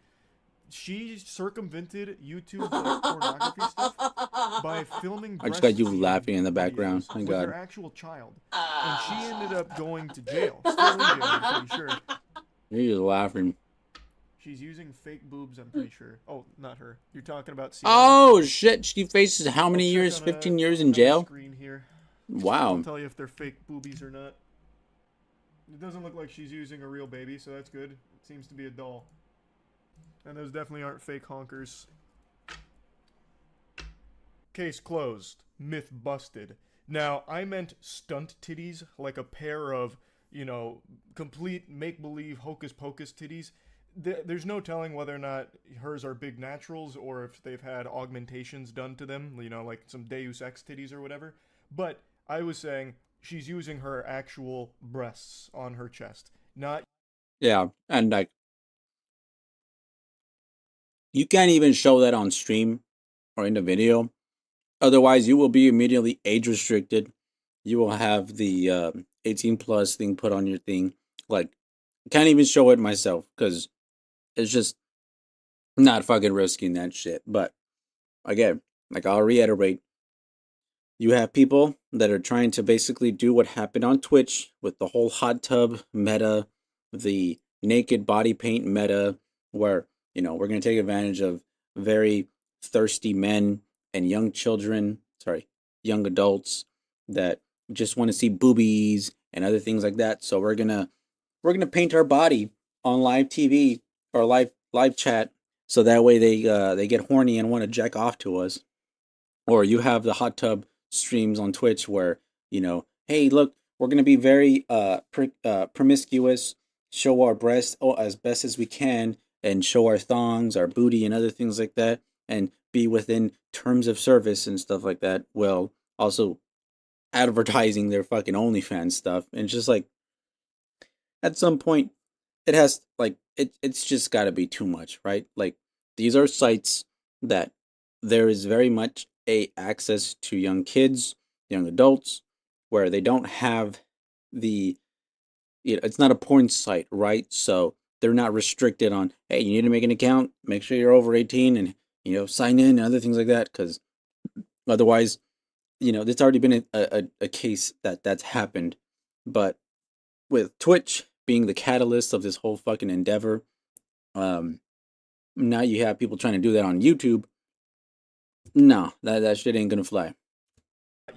Speaker 4: She circumvented YouTube like, pornography stuff by filming.
Speaker 1: I just got you
Speaker 4: breastfeeding
Speaker 1: laughing in the background.
Speaker 4: videos
Speaker 1: Thank
Speaker 4: with
Speaker 1: God.
Speaker 4: her actual child, and she ended up going to jail. Still in jail, I'm pretty sure.
Speaker 1: You're just laughing.
Speaker 4: She's using fake boobs, I'm pretty sure. Oh, not her. You're talking about Sierra.
Speaker 1: Oh shit! She faces how many
Speaker 4: I'll
Speaker 1: years?
Speaker 4: check on
Speaker 1: 15 years in jail.
Speaker 4: Screen here.
Speaker 1: Wow.
Speaker 4: I'll tell you if they're fake boobies or not. It doesn't look like she's using a real baby, so that's good. It seems to be a doll. And those definitely aren't fake honkers. Case closed. Myth busted. Now, I meant stunt titties, like a pair of, complete make-believe hocus-pocus titties. There's no telling whether or not hers are big naturals or if they've had augmentations done to them, like some Deus Ex titties or whatever. But I was saying she's using her actual breasts on her chest, not...
Speaker 1: Yeah, and like, you can't even show that on stream or in the video. Otherwise, you will be immediately age restricted. You will have the 18 plus thing put on your thing. Like, can't even show it myself because it's just not fucking risking that shit. But again, like I'll reiterate, you have people that are trying to basically do what happened on Twitch with the whole hot tub meta, the naked body paint meta, where, we're going to take advantage of very thirsty men and young children, sorry, young adults that just want to see boobies and other things like that. So we're gonna paint our body on live TV or live chat, so that way they get horny and want to jack off to us. Or you have the hot tub streams on Twitch where, hey, look, we're gonna be very promiscuous, show our breasts as best as we can, and show our thongs, our booty, and other things like that, and be within terms of service and stuff like that. Well, also advertising their fucking OnlyFans stuff, and it's just like at some point it has like it's just got to be too much, right? Like these are sites that there is very much a access to young kids, young adults, where they don't have the it's not a porn site, right? So they're not restricted on, hey, you need to make an account, make sure you're over 18 and sign in and other things like that, cuz otherwise, there's already been a case that's happened. But with Twitch being the catalyst of this whole fucking endeavor, um, now you have people trying to do that on YouTube. No, that shit ain't gonna fly.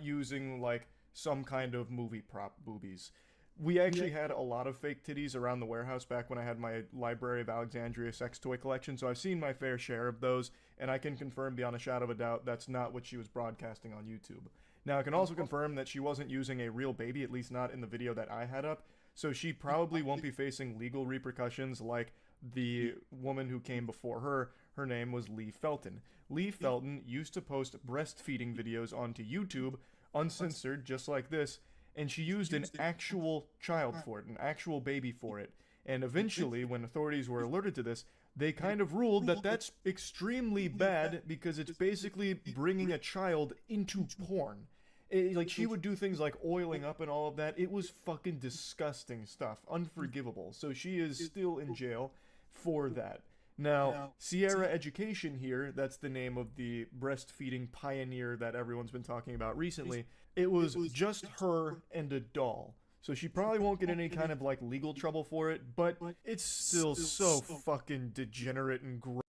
Speaker 4: Using like some kind of movie prop boobies. We actually had a lot of fake titties around the warehouse back when I had my Library of Alexandria sex toy collection, so I've seen my fair share of those, and I can confirm beyond a shadow of a doubt that's not what she was broadcasting on YouTube. Now, I can also confirm that she wasn't using a real baby, at least not in the video that I had up, so she probably won't be facing legal repercussions like the woman who came before her. Her name was Lee Felton. Lee Felton used to post breastfeeding videos onto YouTube, uncensored, just like this, and she used an actual child for it, an actual baby for it. And eventually, when authorities were alerted to this, they kind of ruled that that's extremely bad because it's basically bringing a child into porn. Like, she would do things like oiling up and all of that. It was fucking disgusting stuff. Unforgivable. So she is still in jail for that. Now, Sierra Education here, that's the name of the breastfeeding pioneer that everyone's been talking about recently. It was just her and a doll. So she probably won't get any kind of like legal trouble for it, but it's still so fucking degenerate and gross.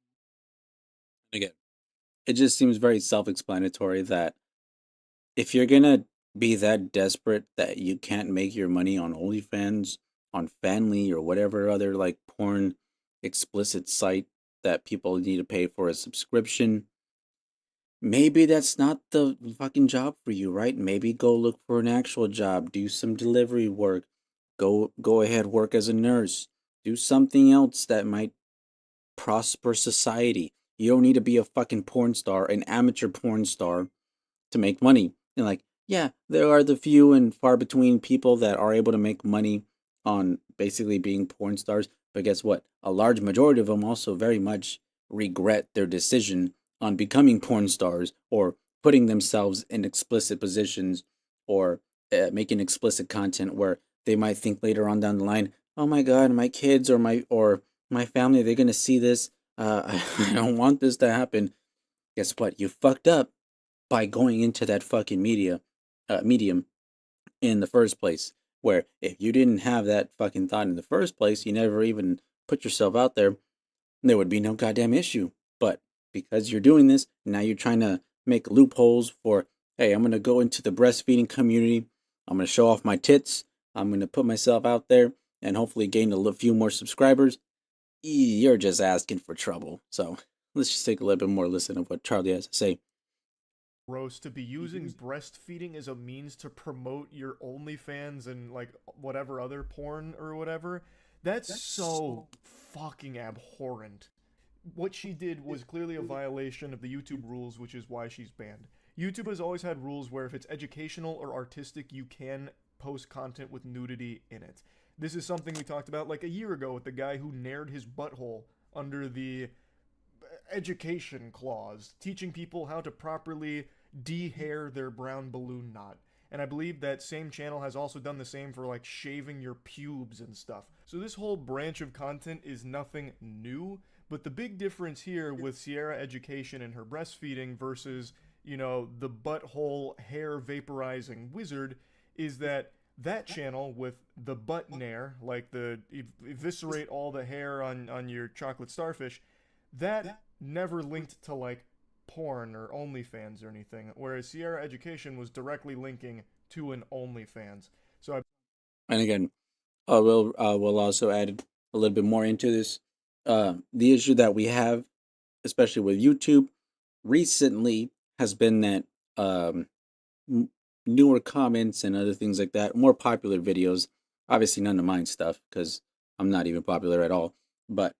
Speaker 1: Again, it just seems very self-explanatory that if you're gonna be that desperate that you can't make your money on OnlyFans, on Fanly, or whatever other like porn explicit site that people need to pay for a subscription, maybe that's not the fucking job for you, right? Maybe go look for an actual job, do some delivery work, go ahead work as a nurse, do something else that might prosper society. You don't need to be a fucking porn star, an amateur porn star, to make money. And like, yeah, there are the few and far between people that are able to make money on basically being porn stars. But guess what? A large majority of them also very much regret their decision on becoming porn stars or putting themselves in explicit positions or making explicit content where they might think later on down the line, oh my god, my kids or my family, they're gonna see this. I don't want this to happen. Guess what? You fucked up by going into that fucking medium in the first place. Where if you didn't have that fucking thought in the first place, you never even put yourself out there would be no goddamn issue. But because you're doing this, now you're trying to make loopholes for, hey, I'm gonna go into the breastfeeding community. I'm gonna show off my tits. I'm gonna put myself out there and hopefully gain a few more subscribers. You're just asking for trouble. So let's just take a little bit more listen of what Charlie has to say.
Speaker 4: Gross to be using breastfeeding as a means to promote your OnlyFans and like whatever other porn or whatever. That's so fucking abhorrent. What she did was clearly a violation of the YouTube rules, which is why she's banned. YouTube has always had rules where if it's educational or artistic, you can post content with nudity in it. This is something we talked about like a year ago with the guy who nared his butthole under the education clause, teaching people how to properly de-hair their brown balloon knot. And I believe that same channel has also done the same for like shaving your pubes and stuff. So this whole branch of content is nothing new, but the big difference here with Sierra Education and her breastfeeding versus, you know, the butthole hair vaporizing wizard is that that channel with the butt nair, like the eviscerate all the hair on your chocolate starfish, that never linked to like porn or OnlyFans or anything, whereas Sierra Education was directly linking to an OnlyFans. So I
Speaker 1: And again, we'll also add a little bit more into this. The issue that we have, especially with YouTube, recently has been that um, newer comments and other things like that, more popular videos. Obviously, none of mine stuff because I'm not even popular at all. But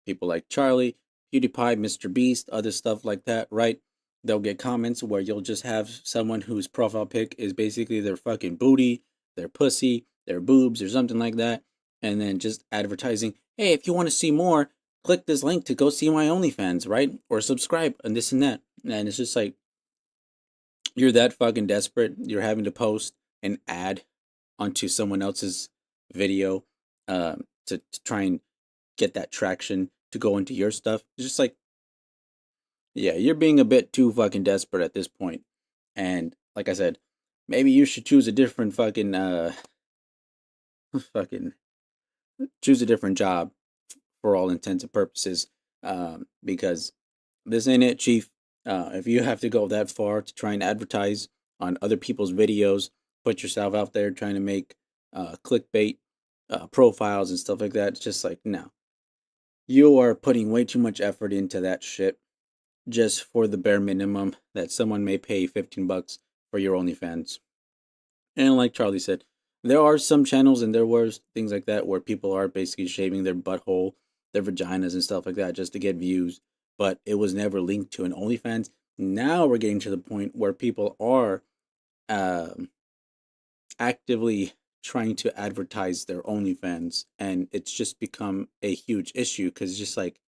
Speaker 1: people like Charlie, PewDiePie, Mr. Beast, other stuff like that, right? They'll get comments where you'll just have someone whose profile pic is basically their fucking booty, their pussy, their boobs, or something like that. And then just advertising, hey, if you want to see more, click this link to go see my OnlyFans, right? Or subscribe and this and that. And it's just like, you're that fucking desperate, you're having to post an ad onto someone else's video to try and get that traction to go into your stuff. It's just like, yeah, you're being a bit too fucking desperate at this point. And like I said, maybe you should choose a different fucking fucking choose a different job for all intents and purposes. Because this ain't it, Chief. If you have to go that far to try and advertise on other people's videos, put yourself out there trying to make clickbait profiles and stuff like that, it's just like, no. You are putting way too much effort into that shit just for the bare minimum that someone may pay $15 for your OnlyFans. And like Charlie said, there are some channels and there were things like that where people are basically shaving their butthole, their vaginas and stuff like that just to get views, but it was never linked to an OnlyFans. Now we're getting to the point where people are um, actively trying to advertise their OnlyFans, and it's just become a huge issue because it's just like,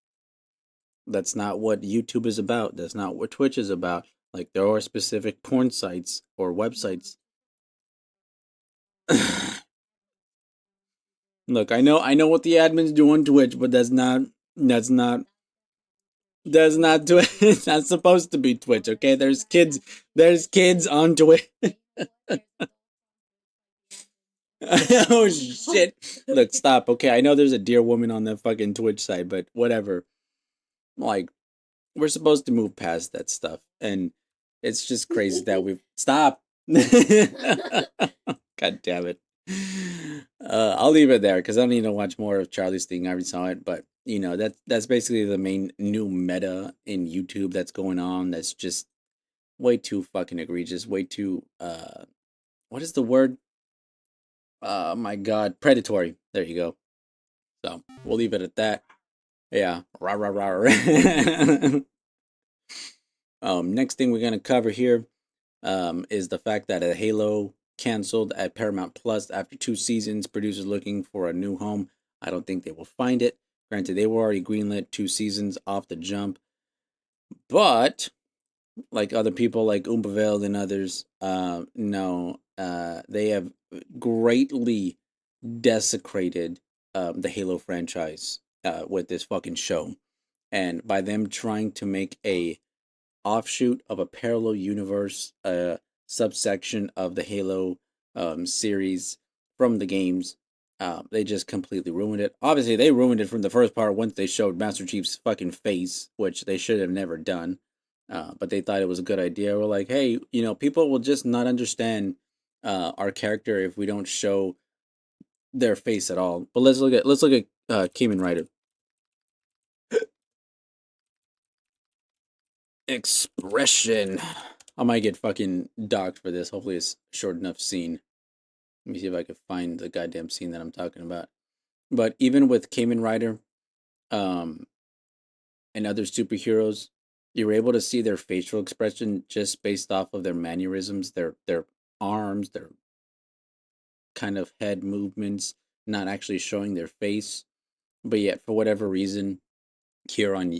Speaker 1: that's not what YouTube is about. That's not what Twitch is about. Like, there are specific porn sites or websites. Look, I know what the admins do on Twitch, but that's not Twitch. It's not supposed to be Twitch, okay? There's kids on Twitch. Oh shit. Look, stop. Okay, I know there's a dear woman on the fucking Twitch side, but whatever. Like, we're supposed to move past that stuff, and it's just crazy that we've stop. God damn it. I'll leave it there because I don't need to watch more of Charlie's thing. I already saw it, but you know that's basically the main new meta in YouTube that's going on. That's just way too fucking egregious. Way too what is the word? My God, predatory. There you go. So we'll leave it at that. Yeah, rah rah rah. Next thing we're gonna cover here is the fact that a Halo canceled at Paramount Plus after 2 seasons. Producers looking for a new home. I don't think they will find it. Granted, they were already greenlit 2 seasons off the jump, but like other people like Umbavale and others, no, they have greatly desecrated the Halo franchise with this fucking show, and by them trying to make a offshoot of a parallel universe, subsection of the Halo series from the games. They just completely ruined it. Obviously, they ruined it from the first part once they showed Master Chief's fucking face, which they should have never done. But they thought it was a good idea. We're like, hey, you know, people will just not understand our character if we don't show their face at all. But let's look at Kamen Rider. Expression. I might get fucking docked for this. Hopefully it's a short enough scene. Let me see if I can find the goddamn scene that I'm talking about. But even with Kamen Rider, um, and other superheroes, you're able to see their facial expression just based off of their mannerisms, their arms, their kind of head movements, not actually showing their face. But yet, for whatever reason, here on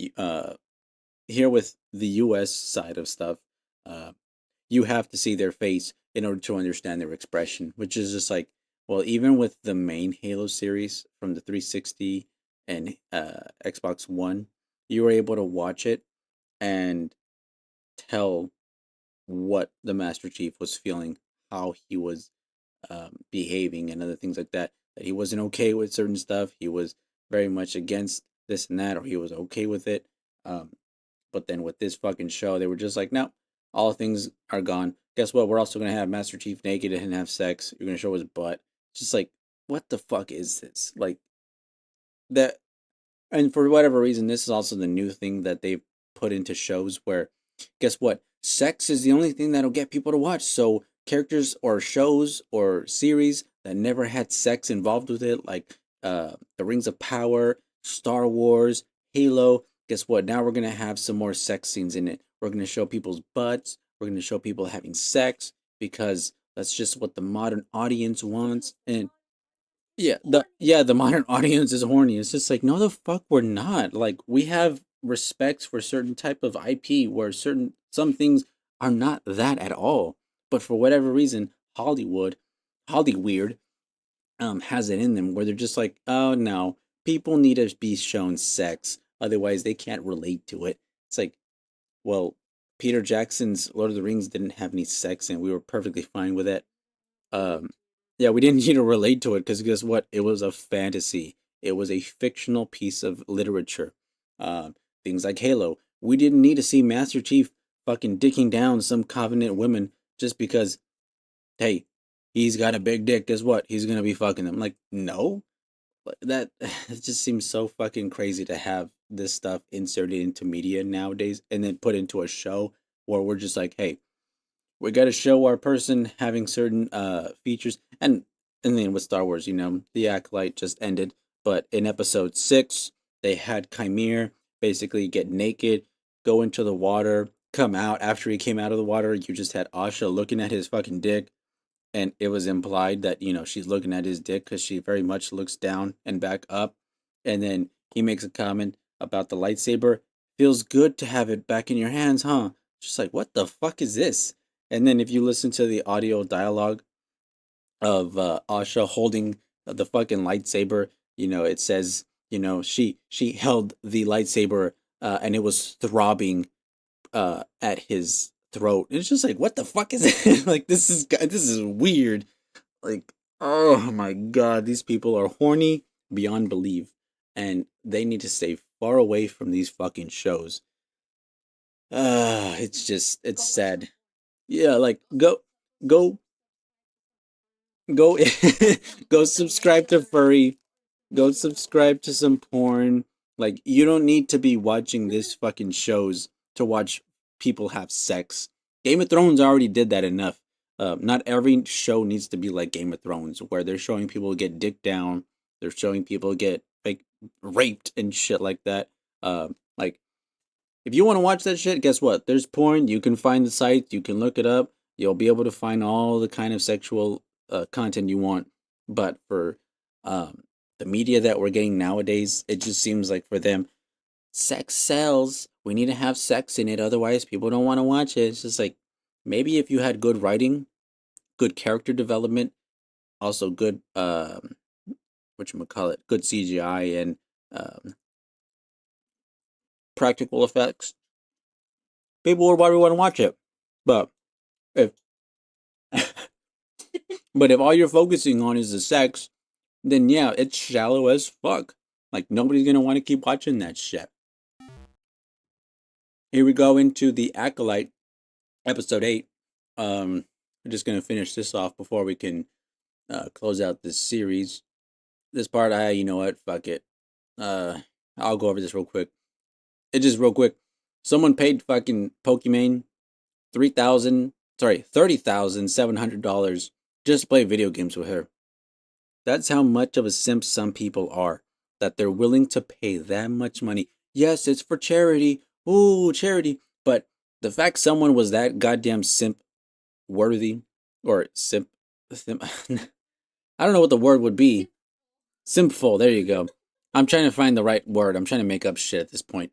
Speaker 1: here with the U.S. side of stuff, uh, you have to see their face in order to understand their expression, which is just like, well, even with the main Halo series from the 360 and Xbox One, you were able to watch it and tell what the Master Chief was feeling, how he was behaving, and other things like that. That he wasn't okay with certain stuff. He was very much against this and that, or he was okay with it. Um, but then with this fucking show, they were just like, no, all things are gone. Guess what? We're also gonna have Master Chief naked and have sex. You're gonna show his butt. It's just like, what the fuck is this? Like that, and for whatever reason, this is also the new thing that they've put into shows where, guess what? Sex is the only thing that'll get people to watch. So characters or shows or series that never had sex involved with it, like The Rings of Power, Star Wars, Halo. Guess what? Now we're gonna have some more sex scenes in it. We're gonna show people's butts. We're gonna show people having sex because that's just what the modern audience wants. And the modern audience is horny. It's just like, no, the fuck we're not. Like, we have respect for certain type of IP where some things are not that at all. But for whatever reason, Hollyweird has it in them where they're just like, oh no, people need to be shown sex, otherwise they can't relate to it. It's like, well, Peter Jackson's Lord of the Rings didn't have any sex, and we were perfectly fine with it. um, yeah, we didn't need to relate to it because guess what? It was a fantasy. It was a fictional piece of literature. Things like Halo. We didn't need to see Master Chief fucking dicking down some Covenant women just because, hey, he's got a big dick. Guess what? He's gonna be fucking them. Like, no, that it just seems so fucking crazy to have this stuff inserted into media nowadays and then put into a show where we're just like, hey, we got to show our person having certain features. And then with Star Wars, the Acolyte just ended, but in episode 6 they had Chimere basically get naked, go into the water, come out. After he came out of the water, you just had Asha looking at his fucking dick, and it was implied that she's looking at his dick because she very much looks down and back up. And then he makes a comment about the lightsaber. Feels good to have it back in your hands, huh? Just like, what the fuck is this? And then if you listen to the audio dialogue of Asha holding the fucking lightsaber, it says, she held the lightsaber and it was throbbing at his throat. And it's just like, what the fuck is it? Like, this is weird. Like, oh my god, these people are horny beyond belief, and they need to stay far away from these fucking shows. It's sad. Yeah, like go go go subscribe to furry. Go subscribe to some porn. Like, you don't need to be watching this fucking shows to watch people have sex. Game of Thrones already did that enough. Not every show needs to be like Game of Thrones, where they're showing people get dick down, they're showing people get like raped and shit like that. Like, if you want to watch that shit, guess what? There's porn. You can find the site. You can look it up. You'll be able to find all the kind of sexual content you want. But for the media that we're getting nowadays, it just seems like for them, sex sells. We need to have sex in it. Otherwise, people don't want to watch it. It's just like, maybe if you had good writing, good character development, also good, whatchamacallit, good CGI and um, practical effects, people would probably want to watch it. But if but if all you're focusing on is the sex, then yeah, it's shallow as fuck. Like, nobody's gonna want to keep watching that shit. Here we go into the Acolyte, episode 8. We're just gonna finish this off before we can close out this series. This part, you know what? Fuck it. I'll go over this real quick. It just real quick. Someone paid fucking Pokimane $30,700 just to play video games with her. That's how much of a simp some people are, that they're willing to pay that much money. Yes, it's for charity. Ooh, charity. But the fact someone was that goddamn simp worthy, or simp I don't know what the word would be. Simpful, there you go. I'm trying to find the right word. I'm trying to make up shit at this point.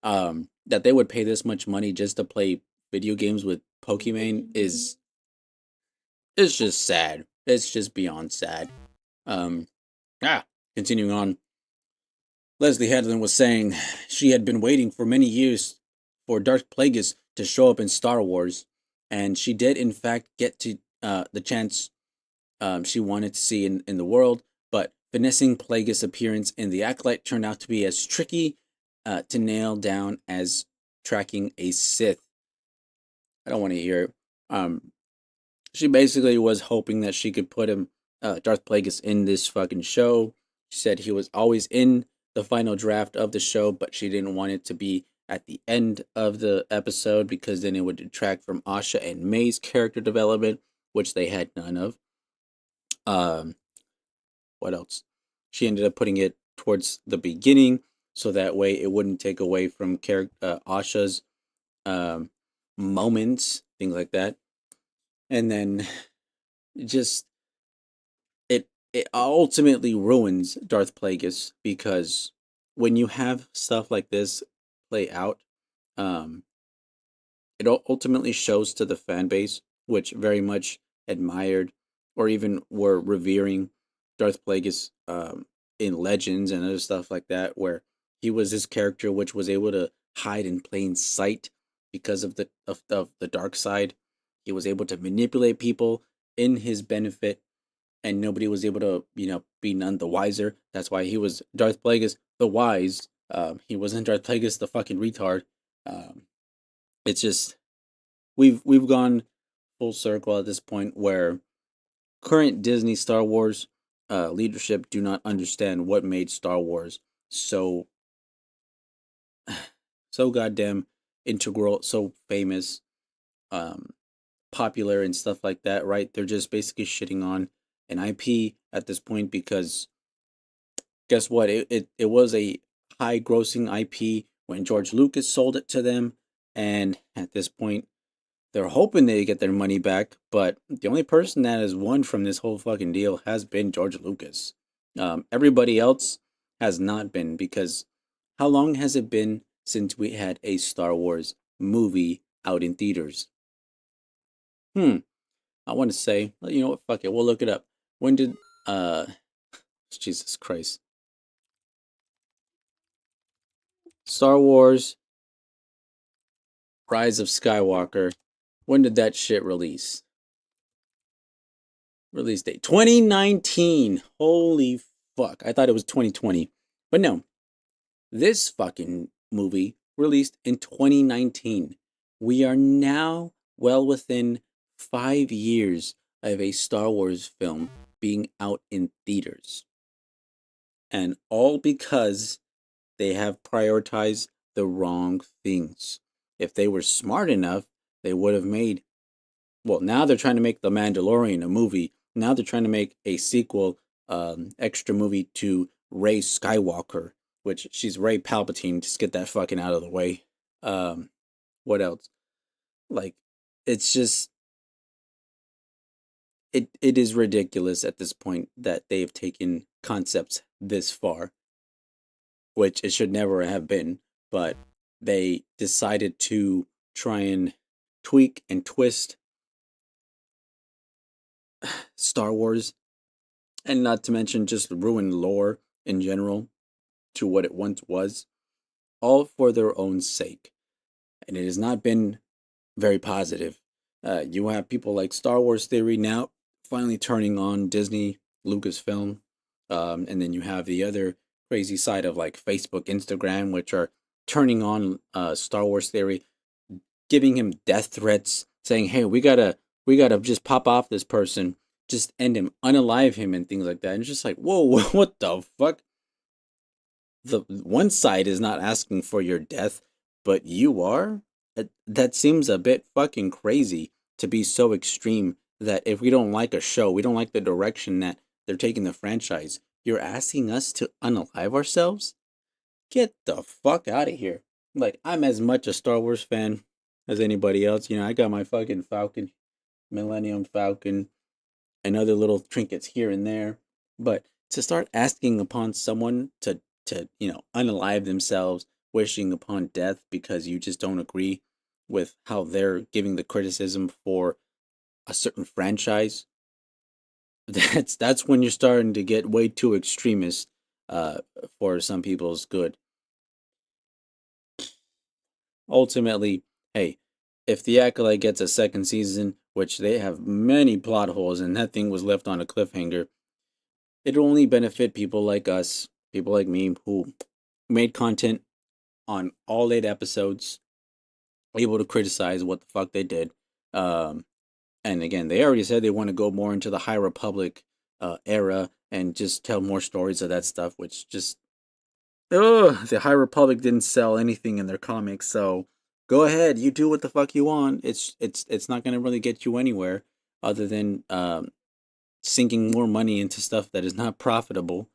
Speaker 1: That they would pay this much money just to play video games with Pokimane is it's just sad. It's just beyond sad. Um, continuing on, Leslie Headland was saying she had been waiting for many years for Darth Plagueis to show up in Star Wars, and she did in fact get to the chance she wanted to see in the world, but finessing Plagueis' appearance in the Acolyte turned out to be as tricky to nail down as tracking a Sith. I don't want to hear it. She basically was hoping that she could put him, Darth Plagueis, in this fucking show. She said he was always in the final draft of the show, but she didn't want it to be at the end of the episode because then it would detract from Asha and May's character development, which they had none of. What else? She ended up putting it towards the beginning, so that way it wouldn't take away from Asha's um, moments, things like that. And then just it ultimately ruins Darth Plagueis because when you have stuff like this play out, um, it ultimately shows to the fan base, which very much admired or even were revering Darth Plagueis in Legends and other stuff like that, where he was this character which was able to hide in plain sight because of the dark side. He was able to manipulate people in his benefit, and nobody was able to, be none the wiser. That's why he was Darth Plagueis the wise. He wasn't Darth Plagueis the fucking retard. Um, it's just we've gone full circle at this point where current Disney Star Wars leadership do not understand what made Star Wars so so goddamn integral, so famous, um, popular, and stuff like that. Right? They're just basically shitting on an IP at this point because guess what? It was a high grossing IP when George Lucas sold it to them, and at this point they're hoping they get their money back, but the only person that has won from this whole fucking deal has been George Lucas. Everybody else has not been because how long has it been since we had a Star Wars movie out in theaters? Hmm. I want to say, well, you know what? Fuck it. We'll look it up. When did uh Jesus Christ. Star Wars Rise of Skywalker. When did that shit release? Release date 2019. Holy fuck. I thought it was 2020. But no. This fucking movie released in 2019. We are now well within 5 years of a Star Wars film being out in theaters. And all because they have prioritized the wrong things. If they were smart enough, they would have made. Well, now they're trying to make The Mandalorian a movie. Now they're trying to make a sequel, extra movie to Rey Skywalker, which she's Rey Palpatine. Just get that fucking out of the way. What else? Like, it's just it is ridiculous at this point that they've taken concepts this far, which it should never have been. But they decided to try and tweak and twist Star Wars, and not to mention just ruin lore in general to what it once was, all for their own sake. And it has not been very positive. You have people like Star Wars Theory now finally turning on Disney, Lucasfilm, and then you have the other crazy side of like Facebook, Instagram, which are turning on Star Wars Theory, giving him death threats, saying, "Hey, we gotta just pop off this person, just end him, unalive him, and things like that." And it's just like, whoa, what the fuck? The one side is not asking for your death, but you are. That seems a bit fucking crazy to be so extreme that if we don't like a show, we don't like the direction that they're taking the franchise, you're asking us to unalive ourselves? Get the fuck out of here. Like, I'm as much a Star Wars fan as anybody else. I got my fucking Falcon, Millennium Falcon, and other little trinkets here and there. But to start asking upon someone to unalive themselves, wishing upon death because you just don't agree with how they're giving the criticism for a certain franchise, that's when you're starting to get way too extremist for some people's good. Ultimately, hey, if the Acolyte gets a second season, which they have many plot holes and that thing was left on a cliffhanger, it'll only benefit people like us, people like me, who made content on all 8 episodes, able to criticize what the fuck they did. And again, they already said they want to go more into the High Republic era and just tell more stories of that stuff, which just, the High Republic didn't sell anything in their comics, so go ahead, you do what the fuck you want. It's not gonna really get you anywhere other than sinking more money into stuff that is not profitable.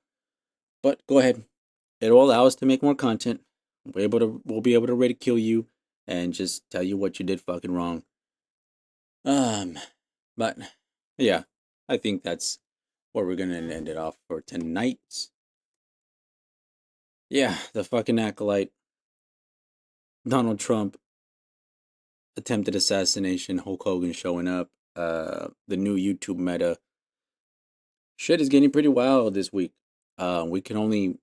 Speaker 1: But go ahead, it'll allow us to make more content. We'll be able to ridicule you and just tell you what you did fucking wrong. But yeah, I think that's where we're gonna end it off for tonight. Yeah, the fucking Acolyte, Donald Trump, attempted assassination, Hulk Hogan showing up, the new YouTube meta. Shit is getting pretty wild this week. We can only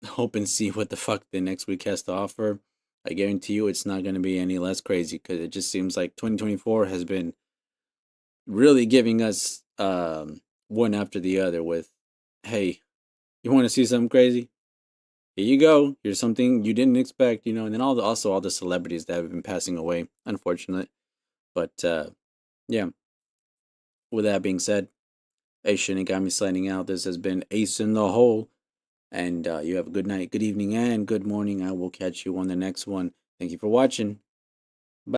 Speaker 1: hope and see what the fuck the next week has to offer. I guarantee you it's not going to be any less crazy because it just seems like 2024 has been really giving us one after the other with, hey, you want to see something crazy? Here you go. Here's something you didn't expect, and then also all the celebrities that have been passing away, unfortunate. But yeah, with that being said, Ace Shinigami signing out. This has been Ace in the Hole. And you have a good night, good evening, and good morning. I will catch you on the next one. Thank you for watching.